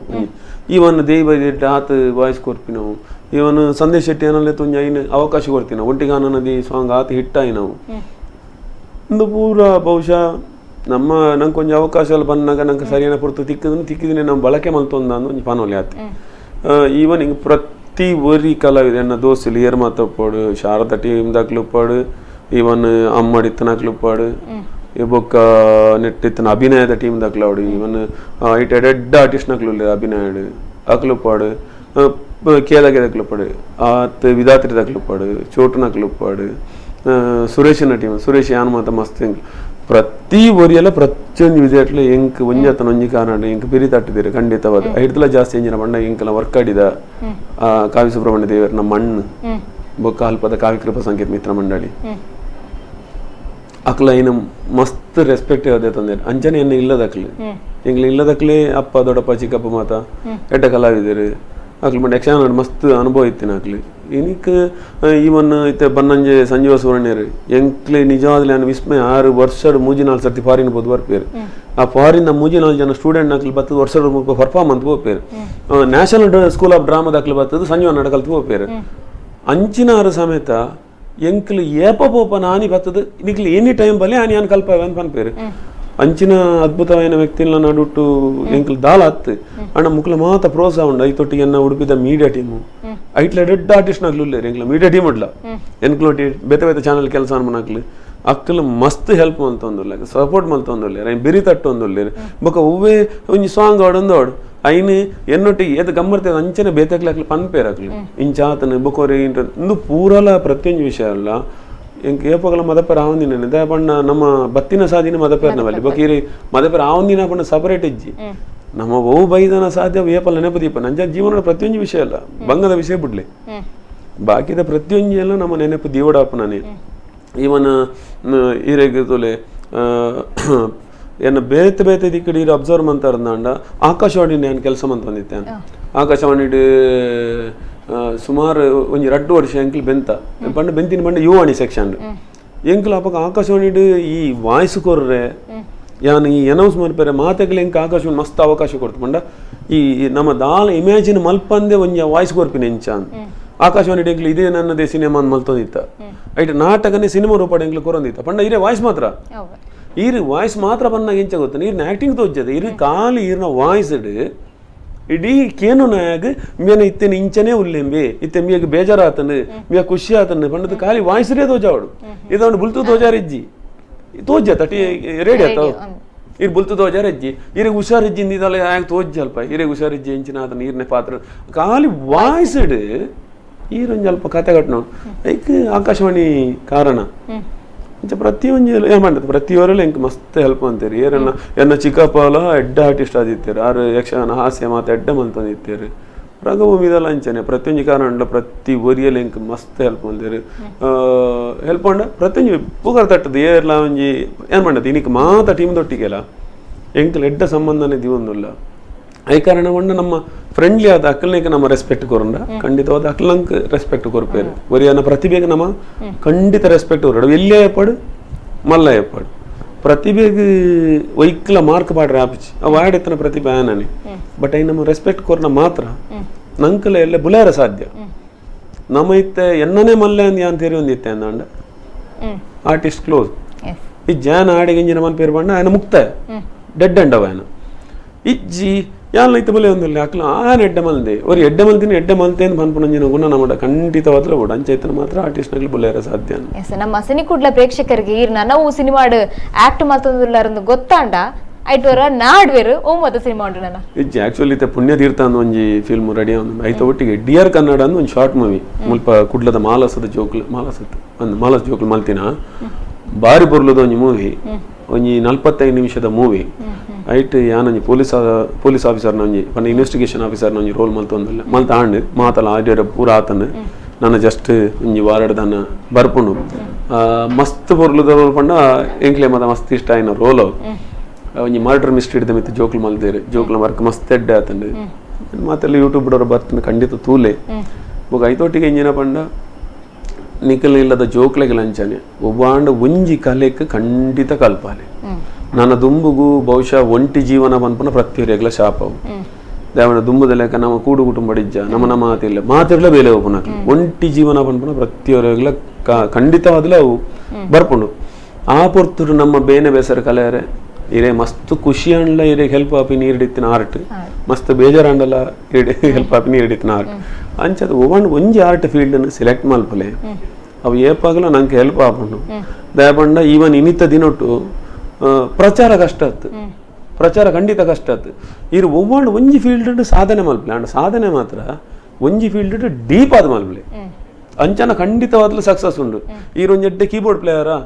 ಇವನ್ ದೇಯಿ ಬೈದಿಟ್ಟು ಆತ ವಾಯ್ಸ್ ಕೊಡ್ತೀವಿ ನಾವು ಇವನು ಸಂದೇಶ್ ಶೆಟ್ಟಿ ಅನ್ನಲ್ಲೇ ತುಂಜ ಐನು ಅವಕಾಶ ಕೊಡ್ತೀವಿ ನಾವು ಒಟ್ಟಿಗಾನ ನದಿ ಸಾಂಗ್ ಆತ ಹಿಟ್ಟಾಯಿ ನಾವು ಒಂದು ಪೂರ ಬಹುಶಃ ನಮ್ಮ ನಂಗೆ ಕೊಂಚ ಅವಕಾಶ ಎಲ್ಲ ಬಂದಾಗ ನಂಗೆ ಸರಿಯಾನ ಪುರ್ತು ತಿಕ್ಕಿದ್ದೀನಿ ನಮ್ಮ ಬಳಕೆ ಮಲ್ತೊಂದ ಅಂದು ಒಂದು ಪಾನೋಲಿ ಆತ ಈವನ್ ಹಿಂಗೆ ಪ್ರತಿ ಒರಿ ಕಲಾವಿದ ಎನ್ನ ದೋಸ್ತಲಿ ಏರ್ ಮಾತಪ್ಪಾಡು ಶಾರದಾ ಟೀಮ್ದಾಕ್ಲುಪ್ಪಾಡು ಇವನ್ ಅಮ್ಮಡಿತ್ತನಾಕ್ಲುಪ್ಪಾಡು ಈ ಬೊಕ್ಕ ನೆಟ್ಟಿತ್ತನ ಅಭಿನಯದ ಟೀಮ್ದಾಕ್ಲಾಡು ಇವನ್ ಐಟ್ ಎಡ್ ಆರ್ಟಿಸ್ಟ್ನಾಕ್ಲು ಅಭಿನಯಡು ಅಕ್ಲುಪ್ಪಾಡು ಕೇದಾಗೆದಕ್ಲುಪ್ಪಾಡು ಆತ ವಿಧಾತ್ರಿದಾಕ್ಲುಪ್ಪಾಡು ಚೋಟನಾಕ್ಲುಪ್ಪಾಡು ಸುರೇಶನ ಟೀಮ್ ಸುರೇಶ್ ಯಾನ್ ಮಾತ ಮಸ್ತ್ ಹೆಂಗ್ ಪ್ರತಿ ಒರಿಯಲ್ಲ ಪ್ರತಿಯೊಂದು ವಿಧೇಟ್ಲು ಎಂಕ್ ಒಂಜಾತನ ಒಂಜಿ ಕಾರಣ ಎಂಕ್ ಬಿರಿ ತಟ್ಟಿದ್ದೀರಿ ಖಂಡಿತವಾದ ಐಡ್ತಲ ಜಾಸ್ತಿ ಎಂಜಿನ ಬಣ್ಣ ಎಂಕಲ ವರ್ಕಾಡಿದ ಕಾವ್ಯ ಸುಬ್ರಹ್ಮಣ್ಯ ದೇವರ ನಮ್ಮ ಮಣ್ಣು ಬೊಕ್ಕ ಅಲ್ಪದ ಕಾವ್ಯಕೃಪ ಸಂಗೀತ ಮಿತ್ರ ಮಂಡಳಿ ಅಕ್ಲ ಏನು ಮಸ್ತ್ ರೆಸ್ಪೆಕ್ಟ್ ಯಾವ್ದೇ ತಂದೆ ಅಂಚನೆ ಎನ್ನ ಇಲ್ಲದಕ್ಲಿ ಎಂಗ್ಲ ಇಲ್ಲದಕ್ಲೇ ಅಪ್ಪ ದೊಡ್ಡಪ್ಪ ಚಿಕ್ಕಪ್ಪ ಮಾತ ಎಡ್ಡ ಕಲಾವಿದರು ಅಕ್ಲಿ ಮಂಡ ಯಕ್ಷಗಾನ ಮಸ್ತ್ ಅನುಭವ ಇತ್ತಿನ ಅಕ್ಲಿ ಇನಿಕ್ ಇವನ್ ಇತ್ತೆ ಬನ್ನಂಜೆ ಸಂಜೀವ ಸುವರ್ಣ್ಯರು ಎಂಕ್ಲೆ ನಿಜವಾದ ವಿಸ್ಮಯ 6 ವರ್ಷದ 3-4 ಸರ್ತಿ ಫಾರಿನ್ ಬೋದು ಬರ್ಪೇರು ಆ ಫಾರಿನ್ 3-4 ಜನ ಸ್ಟೂಡೆಂಟ್ ನಾಕ್ಲಿ ಬತ್ತದ ವರ್ಷದ ಪರ್ಫಾರ್ಮೆನ್ಸ್ ಹೋಗ್ಪೇರು ನ್ಯಾಷನಲ್ ಸ್ಕೂಲ್ ಆಫ್ ಡ್ರಾಮಾದಾಕ್ಲಿ ಬತ್ತದ ಸಂಜೀವ ನಾಟಕಲ್ತು ಹೋಗ್ಪೇರು ಅಂಚಿನಾರು ಸಮೇತ ಎಂಕ್ಲು ಏಪ ಪೋಪ ನಾನಿ ಬತ್ತದ ನಿಕ್ಲಿ ಎನಿ ಟೈಮ್ ಬಲೆ ಆನಿ ಅನ್ ಕಲ್ಪ ಅಂತ ಪನ್ಪೇರು ಅಂಚಿನ ಅದ್ಭುತವಾದ ವ್ಯಕ್ತಿನ ನಡುಟ್ಟು ಎಂಕ್ಲು ದಾಲ ಹತ್ತು ಅಣ್ಣ ಮುಕ್ಲ ಮಾತ ಪ್ರೋತ್ಸಾಹ ಉಂಡು ಐತೊಟ್ಟಿಗೆ ಎನ್ನ ಉಡುಪಿದ ಮೀಡಿಯಾ ಟೀಮು ಐಟ್ಲ ಡೆಡ್ ಆರ್ಟಿಸ್ಟ್ ನಾಗ್ಲು ಎಂಕ್ಲ ಮೀಡಿಯಾ ಟೀಮ್ ಉಡ್ಲ ಎನ್ಕ್ಲೋಟಿ ಬೇತೆ ಬೇತೆ ಚಾನಲ್ ಕೆಲಸ ಅನ್ಮನಾಕ್ಲಿ ಅಕ್ಕಲು ಮಸ್ತ್ ಹೆಲ್ಪ್ ಮಲ್ತೊಂದುಲ್ಲ ಸಪೋರ್ಟ್ ಮಲ್ತೊಂದುಲ್ಲೇರು ಐನ್ ಬಿರಿ ತಟ್ಟೊಂದುಲ್ಲೇರು ಬೊಕ ಒವ್ವೇ ಒಂಜಿ ಸಾಂಗ್ ಆಡೊಂದೋಡು ಐನು ಎನ್ನೊಟ್ಟಿಗೆ ಏത് ಗಮ್ಮರ್ತೇವೆ ಅಂಚನೆ ಬೇತಕ್ಲಾಕ್ಲಿ ಪನ್ಪೇರಾಕ್ಲಿ ಇಂಚಾತನ ಬೊಕೋರಿ ಇಂದು ಪೂರಲ ಪ್ರತಿಯೊಂದು ವಿಷಯ ಅಲ್ಲ ಎಂಕ್ ಏಪಗಲ ಮದಪೇರ ಆವಂದಿನ ದ ಬಣ್ಣ ನಮ್ಮ ಬತ್ತಿನ ಸಾದಿನ ಮದಪೇರ್ನವಲ್ಲಿ ಬಕೀರಿ ಮದಪೇರ ಆವಂದಿನ ಬಣ್ಣ ಸಪರೇಟ್ ಇಜ್ಜಿ ನಮ್ಮ ಓ ಬೈದನ ಸಾಧ್ಯ ಏಪಲ್ಲ ನೆನಪದೀಪ ನಂಜ ಜೀವನದ ಪ್ರತಿಯೊಂದು ವಿಷಯ ಅಲ್ಲ ಬಂಗದ ವಿಷಯ ಬಿಡ್ಲಿ ಬಾಕಿದ ಪ್ರತಿಯೊಂದು ಎಲ್ಲ ನಮ್ಮ ನೆನಪು ದೀವಡಪ್ಪ ನಾನೇ ಇವನ ಈರೆಗೆ ತೊಲೆ ಏನು ಬೇತೆ ಬೇತೆ ದಿಕ್ಕಡಿ ಅಬ್ಸರ್ವ್ ಮಂತಾರಂದ ಆಕಾಶವಾಣಿ ನಾನು ಕೆಲಸ ಮಂತಂದಿತ್ತೆ ಆಕಾಶವಾಣಿ ಸುಮಾರು ಒಂದು 2 ವರ್ಷ ಎಂಕ್ಲು ಬೆಂತ ಪಂಡ ಬೆಂತಿನ ಪಂಡ ಯುವಾಣಿ ಸೆಕ್ಷನ್ ಎಂಕ್ಲು ಅಪ್ಪ ಆಕಾಶವಾಣಿ ಈ ವಾಯ್ಸ್ ಕೊರ್ರೆ ಯಾನು ಈ ಅನೌನ್ಸ್ ಮಾಡ್ಪೇರೆ ಮಾತೆಗ್ಲಿ ಎಂಕ್ ಆಕಾಶವಾಣಿ ಮಸ್ತ್ ಅವಕಾಶ ಕೊಡ್ತು ಪಂಡ ಈ ನಮ್ಮ ದಾಲ ಇಮ್ಯಾಜಿನ್ ಮಲ್ಪಂದೆ ಒಂಜ ವಾಯ್ಸ್ ಕೊರ್ಪಿನ ಎಂಚ ಆಕಾಶವಾಣಿ ಎಂಕ್ಲು ಇದೇ ನನ್ನದೇ ಸಿನಿಮಾ ಮಲ್ತೊಂದಿತ್ತ ಐಟ್ ನಾಟಕನೇ ಸಿನಿಮಾ ರೂಪಾಡ ಎಂಕ್ಲು ಕೊರೊಂದಿತ್ತ ಪಂಡ ಇರೇ ವಾಯ್ಸ್ ಮಾತ್ರ ಈರು ವಾಯ್ಸ್ ಮಾತ್ರ ಬಂದಾಗ ಎಂಚ ಗೊತ್ತ ಈರ್ನ ಆಕ್ಟಿಂಗ್ ತೋಜದ ಇರು ಕಾಲಿ ಈರ್ನ ವಾಯ್ಸ್ ಇಡೀ ಕೇನು ನಾಯಾಗ ಮೇನ ಇತ್ತೇನೆ ಇಂಚನೇ ಉಲ್ಲೆಂಬೆ ಇತ್ತೆ ಮಿಯಾಗ ಬೇಜಾರಾತನು ಮಿಯ ಖುಷಿ ಆತನು ಪಂಡದ ಖಾಲಿ ವಾಯ್ಸ್ರೇ ತೋಜಾವಡು ಇದೊಂದು ಬುಲ್ತು ತೋಜಾರಿಜ್ಜಿ ತೋಜ ತಟಿ ರೇಡಿ ಆತಾವ ಇರ್ ಬುಲ್ತು ತೋಜಾರಜ್ಜಿ ಇರಿಗೆ ಹುಷಾರಿಜ್ಜಿ ಇದಲ್ಲ ಯಾಕೆ ತೋಜಲ್ಪ ಇರಿಗೆ ಹುಷಾರಿಜ್ಜಿ ಎಂಚಿನ ಆತನ ಈರ್ನೆ ಪಾತ್ರ ಖಾಲಿ ವಾಯ್ಸ್ ಈರೊಂದು ಸ್ವಲ್ಪ ಕತೆ ಕಟ್ನೋ ಐಕ್ ಆಕಾಶವಾಣಿ ಕಾರಣ ಪ್ರತಿಯೊಂದು ಏನು ಮಾಡ್ತದೆ ಪ್ರತಿಯೊರೆಲ್ಲ ಎಂಕ್ ಮಸ್ತ್ ಹೆಲ್ಪ್ ಅಂತೀರಿ ಏರನ್ನ ಎನ್ನ ಚಿಕ್ಕಪ್ಪಲ ಎಡ್ಡ ಆರ್ಟಿಸ್ಟ್ ಆದಿತ್ತೀರಿ ಆರು ಯಕ್ಷಗಾನ ಹಾಸ್ಯ ಮಾತು ಎಡ್ಡ ಮಂತಂದಿತ್ತೀರಿ ರಂಗಭೂಮಿದಲ್ಲ ಅಂಚನೆ ಪ್ರತಿಯೊಂದು ಕಾರಣ ಪ್ರತಿ ಒರಿಯಲ್ಲಿ ಎಂಕ್ ಮಸ್ತ್ ಹೆಲ್ಪ್ ಅಂತೀರಿ ಹೆಲ್ಪ್ ಅಂಡ ಪ್ರತಿಯೊಂದು ಪೂಗರ್ ತಟ್ಟದು ಏರ್ಲ ಒಂಜಿ ಏನು ಮಾಡದು ಇನ್ನಿಕ್ ಮಾತ ಟೀಮ್ ದೊಟ್ಟಿಗೆಲ್ಲ ಎಂಕ್ಲು ಎಡ್ಡ ಸಂಬಂಧನೇ ದಿವೊಂದಿಲ್ಲ ಐ ಕಾರಣ ಕೊಂಡ ನಮ್ಮ ಫ್ರೆಂಡ್ಲಿ ಆದ ಅಕ್ಕಲ್ನೇಗೆ ನಮ್ಮ ರೆಸ್ಪೆಕ್ಟ್ ಕೊರಂಡ ಖಂಡಿತವಾದ ಅಕ್ಕಲಂಕ್ ರೆಸ್ಪೆಕ್ಟ್ ಕೊರ್ಪೇರು ಒರಿಯನ ಪ್ರತಿಭೆಗೆ ನಮ್ಮ ಖಂಡಿತ ರೆಸ್ಪೆಕ್ಟ್ ಕೊರಡು ಎಲ್ಲೇ ಎಪ್ಪಡು ಮಲ್ಲ ಎಪ್ಪಡು ಪ್ರತಿಭೆಗೆ ವೈಕ್ಲ ಮಾರ್ಕ್ ಪಾಡ್ರೆ ಆಪಿಚ್ ಅವು ಆಡೆತ್ತನ ಪ್ರತಿಭೆ ಆನನೆ ಬಟ್ ಐ ನಮ್ಮ ರೆಸ್ಪೆಕ್ಟ್ ಕೊರ್ನ ಮಾತ್ರ ನಂಕಲ ಎಲ್ಲ ಬುಲಾರ ಸಾಧ್ಯ ನಮ್ಮ ಇತ್ತೆ ಎನ್ನನೇ ಮಲ್ಲೆ ಅಂದ್ ಯಾನ್ ತೇರಿ ಒಂದಿತ್ತೆ ಅಂದ ಆರ್ಟಿಸ್ಟ್ ಕ್ಲೋಸ್ ಈ ಜಾನ್ ಆಡಿಗೆ ಇಂಜಿನ ಮನ್ ಪೇರು ಬಣ್ಣ ಆಯನ ಮುಕ್ತಾಯ ಡೆಡ್ ಅಂಡ್ ಅವ ಆಯನ ಇಜ್ಜಿ ಯಾನ್ ಐತೆ ಬಲೆ ಒಂದಿಲ್ಲ ಅಕ್ಲ ಆನ್ ಎಡ್ಡೆ ಮಲ್ದೆ ಅವ್ರು ಎಡ್ಡೆ ಮಲ್ತೀನಿ ಎಡ್ಡೆ ಮಲ್ತೇನು ಬಂದ್ಪುಣಂಜಿನ ಗುಣ ನಮ್ಮ ಖಂಡಿತವಾದ್ರೆ ಓಡ ಅಂಚೈತನ ಮಾತ್ರ ಆರ್ಟಿಸ್ಟ್ನಾಗ್ಲಿ ಬುಲೇರ ಸಾಧ್ಯ ನಮ್ಮ ಸಿನಿಕುಡ್ಲ ಪ್ರೇಕ್ಷಕರಿಗೆ ನಾವು ಸಿನಿಮಾಡು ಆಕ್ಟ್ ಮಲ್ತೊಂದುಲ್ಲಾರಂದು ಗೊತ್ತಾಂಡ ಐಟೋರ ನಾಡ್ವೇರು ಒಮ್ಮತ ಸಿನಿಮಾ ಉಂಟು ನನ್ನ ಇಜ್ಜಿ ಆಕ್ಚುಲಿ ಪುಣ್ಯತೀರ್ಥ ಅನ್ನೋ ಒಂಜಿ ಫಿಲ್ಮ್ ರೆಡಿ ಆಗಿ ಐತ ಒಟ್ಟಿಗೆ ಡಿಯರ್ ಕನ್ನಡ ಅಂದ್ ಒಂದು ಶಾರ್ಟ್ ಮೂವಿ ಮುಲ್ಪ ಕುಡ್ಲದ ಮಾಲಸದ ಜೋಕ್ಲು ಮಾಲಸ ಜೋಕ್ಲು ಮಲ್ತಿನ ಬಾರಿ ಬರ್ಲದ ಒಂಜಿ ಮೂವಿ ಒಂಜಿ 45 ನಿಮಿಷದ ಮೂವಿ ಐಟ್ ಯಾನೊಂಜಿ ಪೊಲೀಸ್ ಆಫೀಸರ್ನ ಒಂಜಿ ಪಂಡ ಇನ್ವೆಸ್ಟಿಗೇಷನ್ ಆಫೀಸರ್ನ ಒಂಜಿ ರೋಲ್ ಮಲ್ತೊಂದಿಲ್ಲ ಮಲ್ತ ಆಂಡ್ ಮಾತಲ್ಲ ಆಡ್ಯರ ಪೂರ ಆತನ ನನ್ನ ಜಸ್ಟ್ ಒಂಜಿ ವಾರಡ್ದನ್ನ ಬರ್ಪುಂಡು ಮಸ್ತ್ ಬರ್ಲದ ರೋಲ್ ಪಂಡ ಎಂಕ್ಲೆ ಮತ ಮಸ್ತ್ ಇಷ್ಟ ಆಯ್ನ ರೋಲ್ ಒಂಜಿ ಮರ್ಡರ್ ಮಿಸ್ಟ್ರಿ ಹಿಡಿದ ಮಿತ್ತು ಜೋಕ್ಲು ಮಲ್ದೇರಿ ಜೋಕ್ಲ ವರ್ಕ್ ಮಸ್ತ್ ಎಡ್ಡೆ ಆತಂಡು ಮಾತೆಲ್ಲ ಯೂಟ್ಯೂಬ್ ಬಿಡೋರು ಬರ್ತಂದು ಖಂಡಿತ ತೂಲೆ ಬೊಕ ಐತೊಟ್ಟಿಗೆ ಎಂಜಿನ ಪಂಡ ನಿಖಲ್ ಇಲ್ಲದ ಜೋಕ್ಲೆಗೆ ಲಂಚನೆ ಒಬ್ಬಾಂಡ ಒಂಜಿ ಕಲೆಕ್ ಖಂಡಿತ ಕಲ್ಪಾಲೆ ನನ್ನ ದುಂಬುಗು ಬಹುಶಃ ಒಂಟಿ ಜೀವನ ಪನ್ಪನ ಪ್ರತಿಯೊರೆಗ್ಲ ಶಾಪವು ದೇವನ ದುಂಬುದ ಲೆಕ್ಕ ನಮ್ಮ ಕೂಡು ಕುಟುಂಬಡಿಜ್ಜ ನಮ್ಮ ಮಾತಿಲ್ಲ ಮಾತಿರ್ಲ ಬೇಲೆ ಒಬ್ಬನ ಒಂಟಿ ಜೀವನ ಪನ್ಪನ ಪ್ರತಿಯೊರೆಗ್ಲ ಖಂಡಿತವಾದ್ಲ ಅವು ಬರ್ಪುಂಡು ಆ ಪೊರ್ತರು ನಮ್ಮ ಬೇನೆ ಬೇಸರ ಕಲೆಯರೆ ಇರೇ ಮಸ್ತ್ ಖುಷಿ ಅಂಡ್ಲ ಇರೇ ಹೆಲ್ಪ್ ಆಪಿ ನೀರಿಡಿತ್ತಿನ ಆರ್ಟ್ ಮಸ್ತ್ ಬೇಜಾರಂಡಲ್ಲ ಹೆಲ್ಪ್ ಆಪಿ ನೀರಿಡಿತ್ತಿನ ಆರ್ಟ್ ಅಂಚದ ಒಬ್ಬಂಡು ಒಂಜಿ ಆರ್ಟ್ ಫೀಲ್ಡ್ ಸೆಲೆಕ್ಟ್ ಮಲ್ಪಲೆ ಅವು ಏಪಾಗಲ ನಂಗೆ ಹೆಲ್ಪ್ ಆಪುಂಡು ದಯಪಂಡ ಈವನ್ ಇನ್ನಿತ್ತ ದಿನೊಟ್ಟು ಪ್ರಚಾರ ಕಷ್ಟ ಆಯ್ತು ಪ್ರಚಾರ ಖಂಡಿತ ಕಷ್ಟ ಆಯ್ತು ಇರು ಒಬ್ಬಂಡು ಒಂಜಿ ಫೀಲ್ಡ್ ಸಾಧನೆ ಮಲ್ಪಲೆ ಅಂಡ್ ಸಾಧನೆ ಮಾತ್ರ ಒಂಜಿ ಫೀಲ್ಡ್ ಡೀಪ್ ಆದ ಮಲ್ಪಲೆ ಅಂಚನ ಖಂಡಿತವಾದ್ಲು ಸಕ್ಸಸ್ ಉಂಡು ಈ ಒಂಜೆಡ್ಡೆ ಕೀಬೋರ್ಡ್ ಪ್ಲೇಯರಾ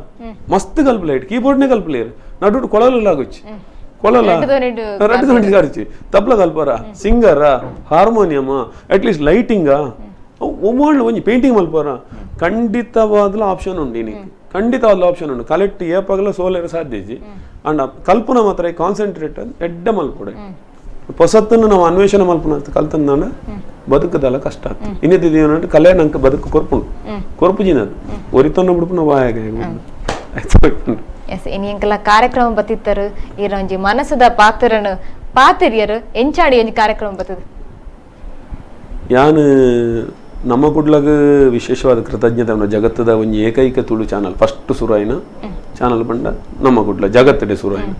ಮಸ್ತ್ ಕಲ್ಪಲೆ ಕೀಬೋರ್ಡ್ನೇ ಕಲ್ಪಲೇರು ನಡು ಕೊಳಲಾಗುಚ್ಚಿ ಕೊಳಲ ರಡ್ಡು ಗಂಟೆ ತಬ್ಲ ಕಲ್ಪರ ಸಿಂಗರ ಹಾರ್ಮೋನಿಯಮ ಅಟ್ಲೀಸ್ಟ್ ಲೈಟಿಂಗ ಒಮ್ಮೆ ಒಂಜಿ ಪೇಂಟಿಂಗ್ ಮಲ್ಪರ ಖಂಡಿತವಾದ್ಲ ಆಪ್ಷನ್ ಉಂಡು ಇನಿ ಖಂಡಿತವಾದ್ಲ ಆಪ್ಷನ್ ಉಂಡು ಕಲೆಕ್ಟ್ ಏಪಾಗಲ ಸೋಲೇರ ಸಾಧ್ಯಜಿ ಅಂಡ್ ಕಲ್ಪನಾ ಮಾತ್ರ ಕಾನ್ಸಂಟ್ರೇಟ್ ಎಡ್ಡೆ ಮಲ್ಪೊಡೆ ಹೊಸತ್ತನ್ನು ನಾವು ಅನ್ವೇಷಣೆ ಮಲ್ಪನ ಕಲ್ತಂದ ಬದುಕದಲ್ಲ ಕಷ್ಟ ಆಗ್ತದೆ ಇನ್ನಿದ್ದು ಕಲೆ ನಂಗೆ ಬದುಕು ಕೊರ್ಪುಂಡು ಕೊರ್ಪುಜಿನದು ಒರಿತೊಂದು ಬಿಡ್ಪು ನಾವು ಇನಿ ಎಂಕಲ ಕಾರ್ಯಕ್ರಮ ಬತ್ತಿತ್ತರು ಇರೊಂಜಿ ಮನಸ್ಸದ ಪಾತಿರಿಯರು ಎಂಚಾಡಿ ಒಂಜಿ ಕಾರ್ಯಕ್ರಮ ಬತ್ತದು ಯಾನ್ ನಮ್ಮ ಕುಡ್ಲಗ್ ವಿಶೇಷವಾದ ಕೃತಜ್ಞತೆ ಜಗತ್ತದ ಒಂಜಿ ಏಕೈಕ ತುಳು ಚಾನಲ್ ಫಸ್ಟ್ ಸುರಾಯಿನ ಚಾನಲ್ ಬಂಡ ನಮ್ಮ ಕುಡ್ಲ ಜಗತ್ತಡೆ ಸುರಾಯಿನ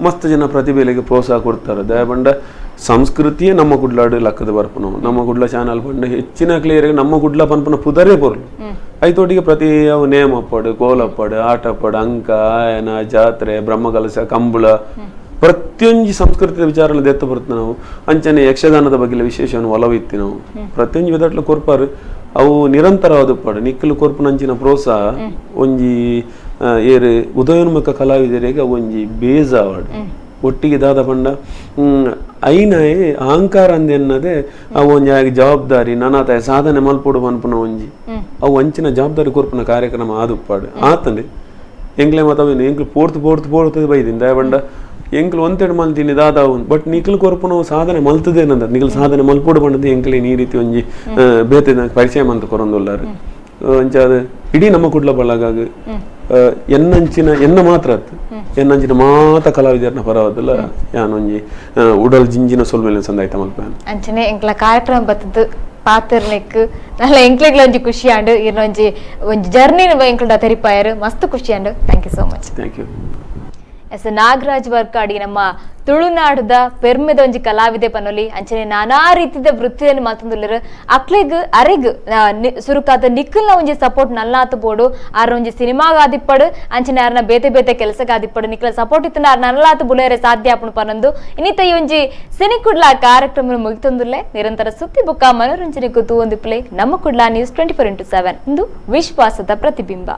ಮಸ್ತ್ ಜನ ಪ್ರತಿಭೆಗೆ ಪ್ರೋತ್ಸಾಹ ಕೊಡ್ತಾರೆ ದಯಬಂಡ ಸಂಸ್ಕೃತಿಯೇ ನಮ್ಮ ಕುಡ್ಲಾಡು ಲಕ್ಕದ ಬರ್ಪನ ನಮ್ಮ ಕುಡ್ಲ ಚಾನಲ್ ಬಂಡ ಹೆಚ್ಚಿನ ಕ್ಲಿಯರ್ ನಮ್ಮ ಕುಡ್ಲ ಪನ್ಪನ ಪುದರೇ ಬರ್ಲು ಐತೋಟಿಗೆ ಪ್ರತಿ ಅವು ನೇಮ್ ಅಪ್ಪಡು ಕೋಲಪ್ಪಡು ಆಟ ಅಪ್ಪಡು ಅಂಕ ಆಯನ ಜಾತ್ರೆ ಬ್ರಹ್ಮಕಲಶ ಕಂಬಳ ಪ್ರತಿಯೊಂದು ಸಂಸ್ಕೃತಿಯ ವಿಚಾರ ದೆತ್ತ ಬರುತ್ತೆ ನಾವು ಅಂಚನೆ ಯಕ್ಷಗಾನದ ಬಗ್ಗೆ ವಿಶೇಷವನ್ನು ಒಲವಿತ್ತಿ ನಾವು ಪ್ರತಿಯೊಂದು ವಿಧಟ್ಲು ಕೊರ್ಪಾರು ಅವು ನಿರಂತರವಾದ ಪಡು ನಿಕ್ಕಲು ಕೊರ್ಪುನಂಚಿನ ಪ್ರೋತ್ಸಾಹ ಒಂಜಿ ಏರು ಉದಯೋನ್ಮುಖ ಕಲಾವಿದರಿಗೆ ಒಂಜಿ ಬೇಜಾವಾಡು ಒಟ್ಟಿಗೆ ದಾದ ಪಂಡ ಐನಾಯ್ ಅಹಂಕಾರ ಅಂದೆನ್ನದೆ ಅವು ಒಂಜಿ ಜವಾಬ್ದಾರಿ ನನಾತಾಯ ಸಾಧನೆ ಮಲ್ಪೊಡು ಪನ್ಪುನ ಒಂಜಿ ಅವು ಅಂಚಿನ ಜವಾಬ್ದಾರಿ ಕೊರ್ಪುನ ಕಾರ್ಯಕ್ರಮ ಆದುಪ್ಪಾಡು ಆತಂಡೆ ಎಂಕ್ಲೆ ಮತವೇನು ಎಂಕ್ಲು ಪೋಡ್ತು ಬೈದಿಂದ ದಯಬಂಡ ಎಂಕ್ಲು ಒಂತೆಡು ಮಲ್ತೀನಿ ದಾದಾವು ಬಟ್ ನಿಕ್ಲು ಕೊರ್ಪುನ ಸಾಧನೆ ಮಲ್ತದೇನಂದ ನಿಕ್ಲು ಸಾಧನೆ ಮಲ್ಪೊಡು ಬಂಡದು ಎಂಕ್ಲೆ ಈ ರೀತಿ ಒಂಜಿ ಬೇತೆ ಪರಿಚಯ ಮಂತ ಕೊರೊಂದುಲ್ಲಾರು ಅಂಚಾದ ಇಡೀ ನಮ್ಮ ಕುಡ್ಲ ಬಳಗಾಗ ಎನ್ನ ಮಾತ್ರ ಎನ್ನಂಚಿನ ಮಾತ ಕಲಾವಿದರ್ನ ಪರವಾದಲ್ಲ ಯಾನೊಂಜಿ ಉಡಲ್ ಜಿಂಜಿನ ಸೊಲ್ಮೇಲೆ ಸಂದಾಯ್ತ ಮಲ್ಪ ಅಂಚನೆ ಎಂಕ್ಲ ಕಾರ್ಯಕ್ರಮ ಬತ್ತದು ಪಾತಿರ್ನೆಕ್ ನಲ್ಲ ಎಂಕ್ಲೆಗ್ಲ ಒಂಜಿ ಖುಷಿ ಆಂಡ್ ಇರ್ನೊಂಜಿ ಒಂಜಿ ಜರ್ನಿ ಎಂಕ್ಲಡ ತೆರಿಪಾಯರು ಮಸ್ತ್ ಖುಷಿ and thank you so much thank you S Nagaraj Varkadi ನಮ್ಮ ತುಳುನಾಡದ ಪೆರ್ಮೆದ ಒಂಜಿ ಕಲಾವಿದೆ ಪನೊಲಿ ಅಂಚನೆ ನಾನಾ ರೀತಿಯ ವೃತ್ತಿಯನ್ನು ಮಾತಂದುಲ್ಲರು ಅಕ್ಲೆಗ್ ಅರೆಗ್ ಸುರುಕಾತ ನಿಕ್ಕಲ್ನ ಒಂಜಿ ಸಪೋರ್ಟ್ ನಲ್ಲಾತು ಬೋಡು ಆರ ಒಂಜಿ ಸಿನಿಮಾಗ ಆದಿಪ್ಪಡು ಅಂಚನೆ ಆರ್ನ ಬೇತೆ ಕೆಲಸಕ್ಕೆ ಆದಿಪ್ಪಡು ನಿಕ್ಕಲ ಸಪೋರ್ಟ್ ಇತ್ತಂದ ಆರ್ ನಲ್ಲಾತು ಬುಲೇರೆ ಸಾಧ್ಯ ಆಪುಣು ಪನೊಂದು ಇನ್ನಿತ ಈ ಒಂಜಿ ಸಿನಿಕುಡ್ಲ ಕಾರ್ಯಕ್ರಮ ಮುಗಿತೊಂದುಲ್ಲೆ ನಿರಂತರ ಸುದ್ದಿ ಬುಕ್ಕ ಮನೋರಂಜನೆ ಕೂತು ಒಂದು ಪ್ಲೇ ನಮ್ಮ ಕುಡ್ಲ ನ್ಯೂಸ್ 24x7 ಇಂದು ವಿಶ್ವಾಸದ ಪ್ರತಿಬಿಂಬ.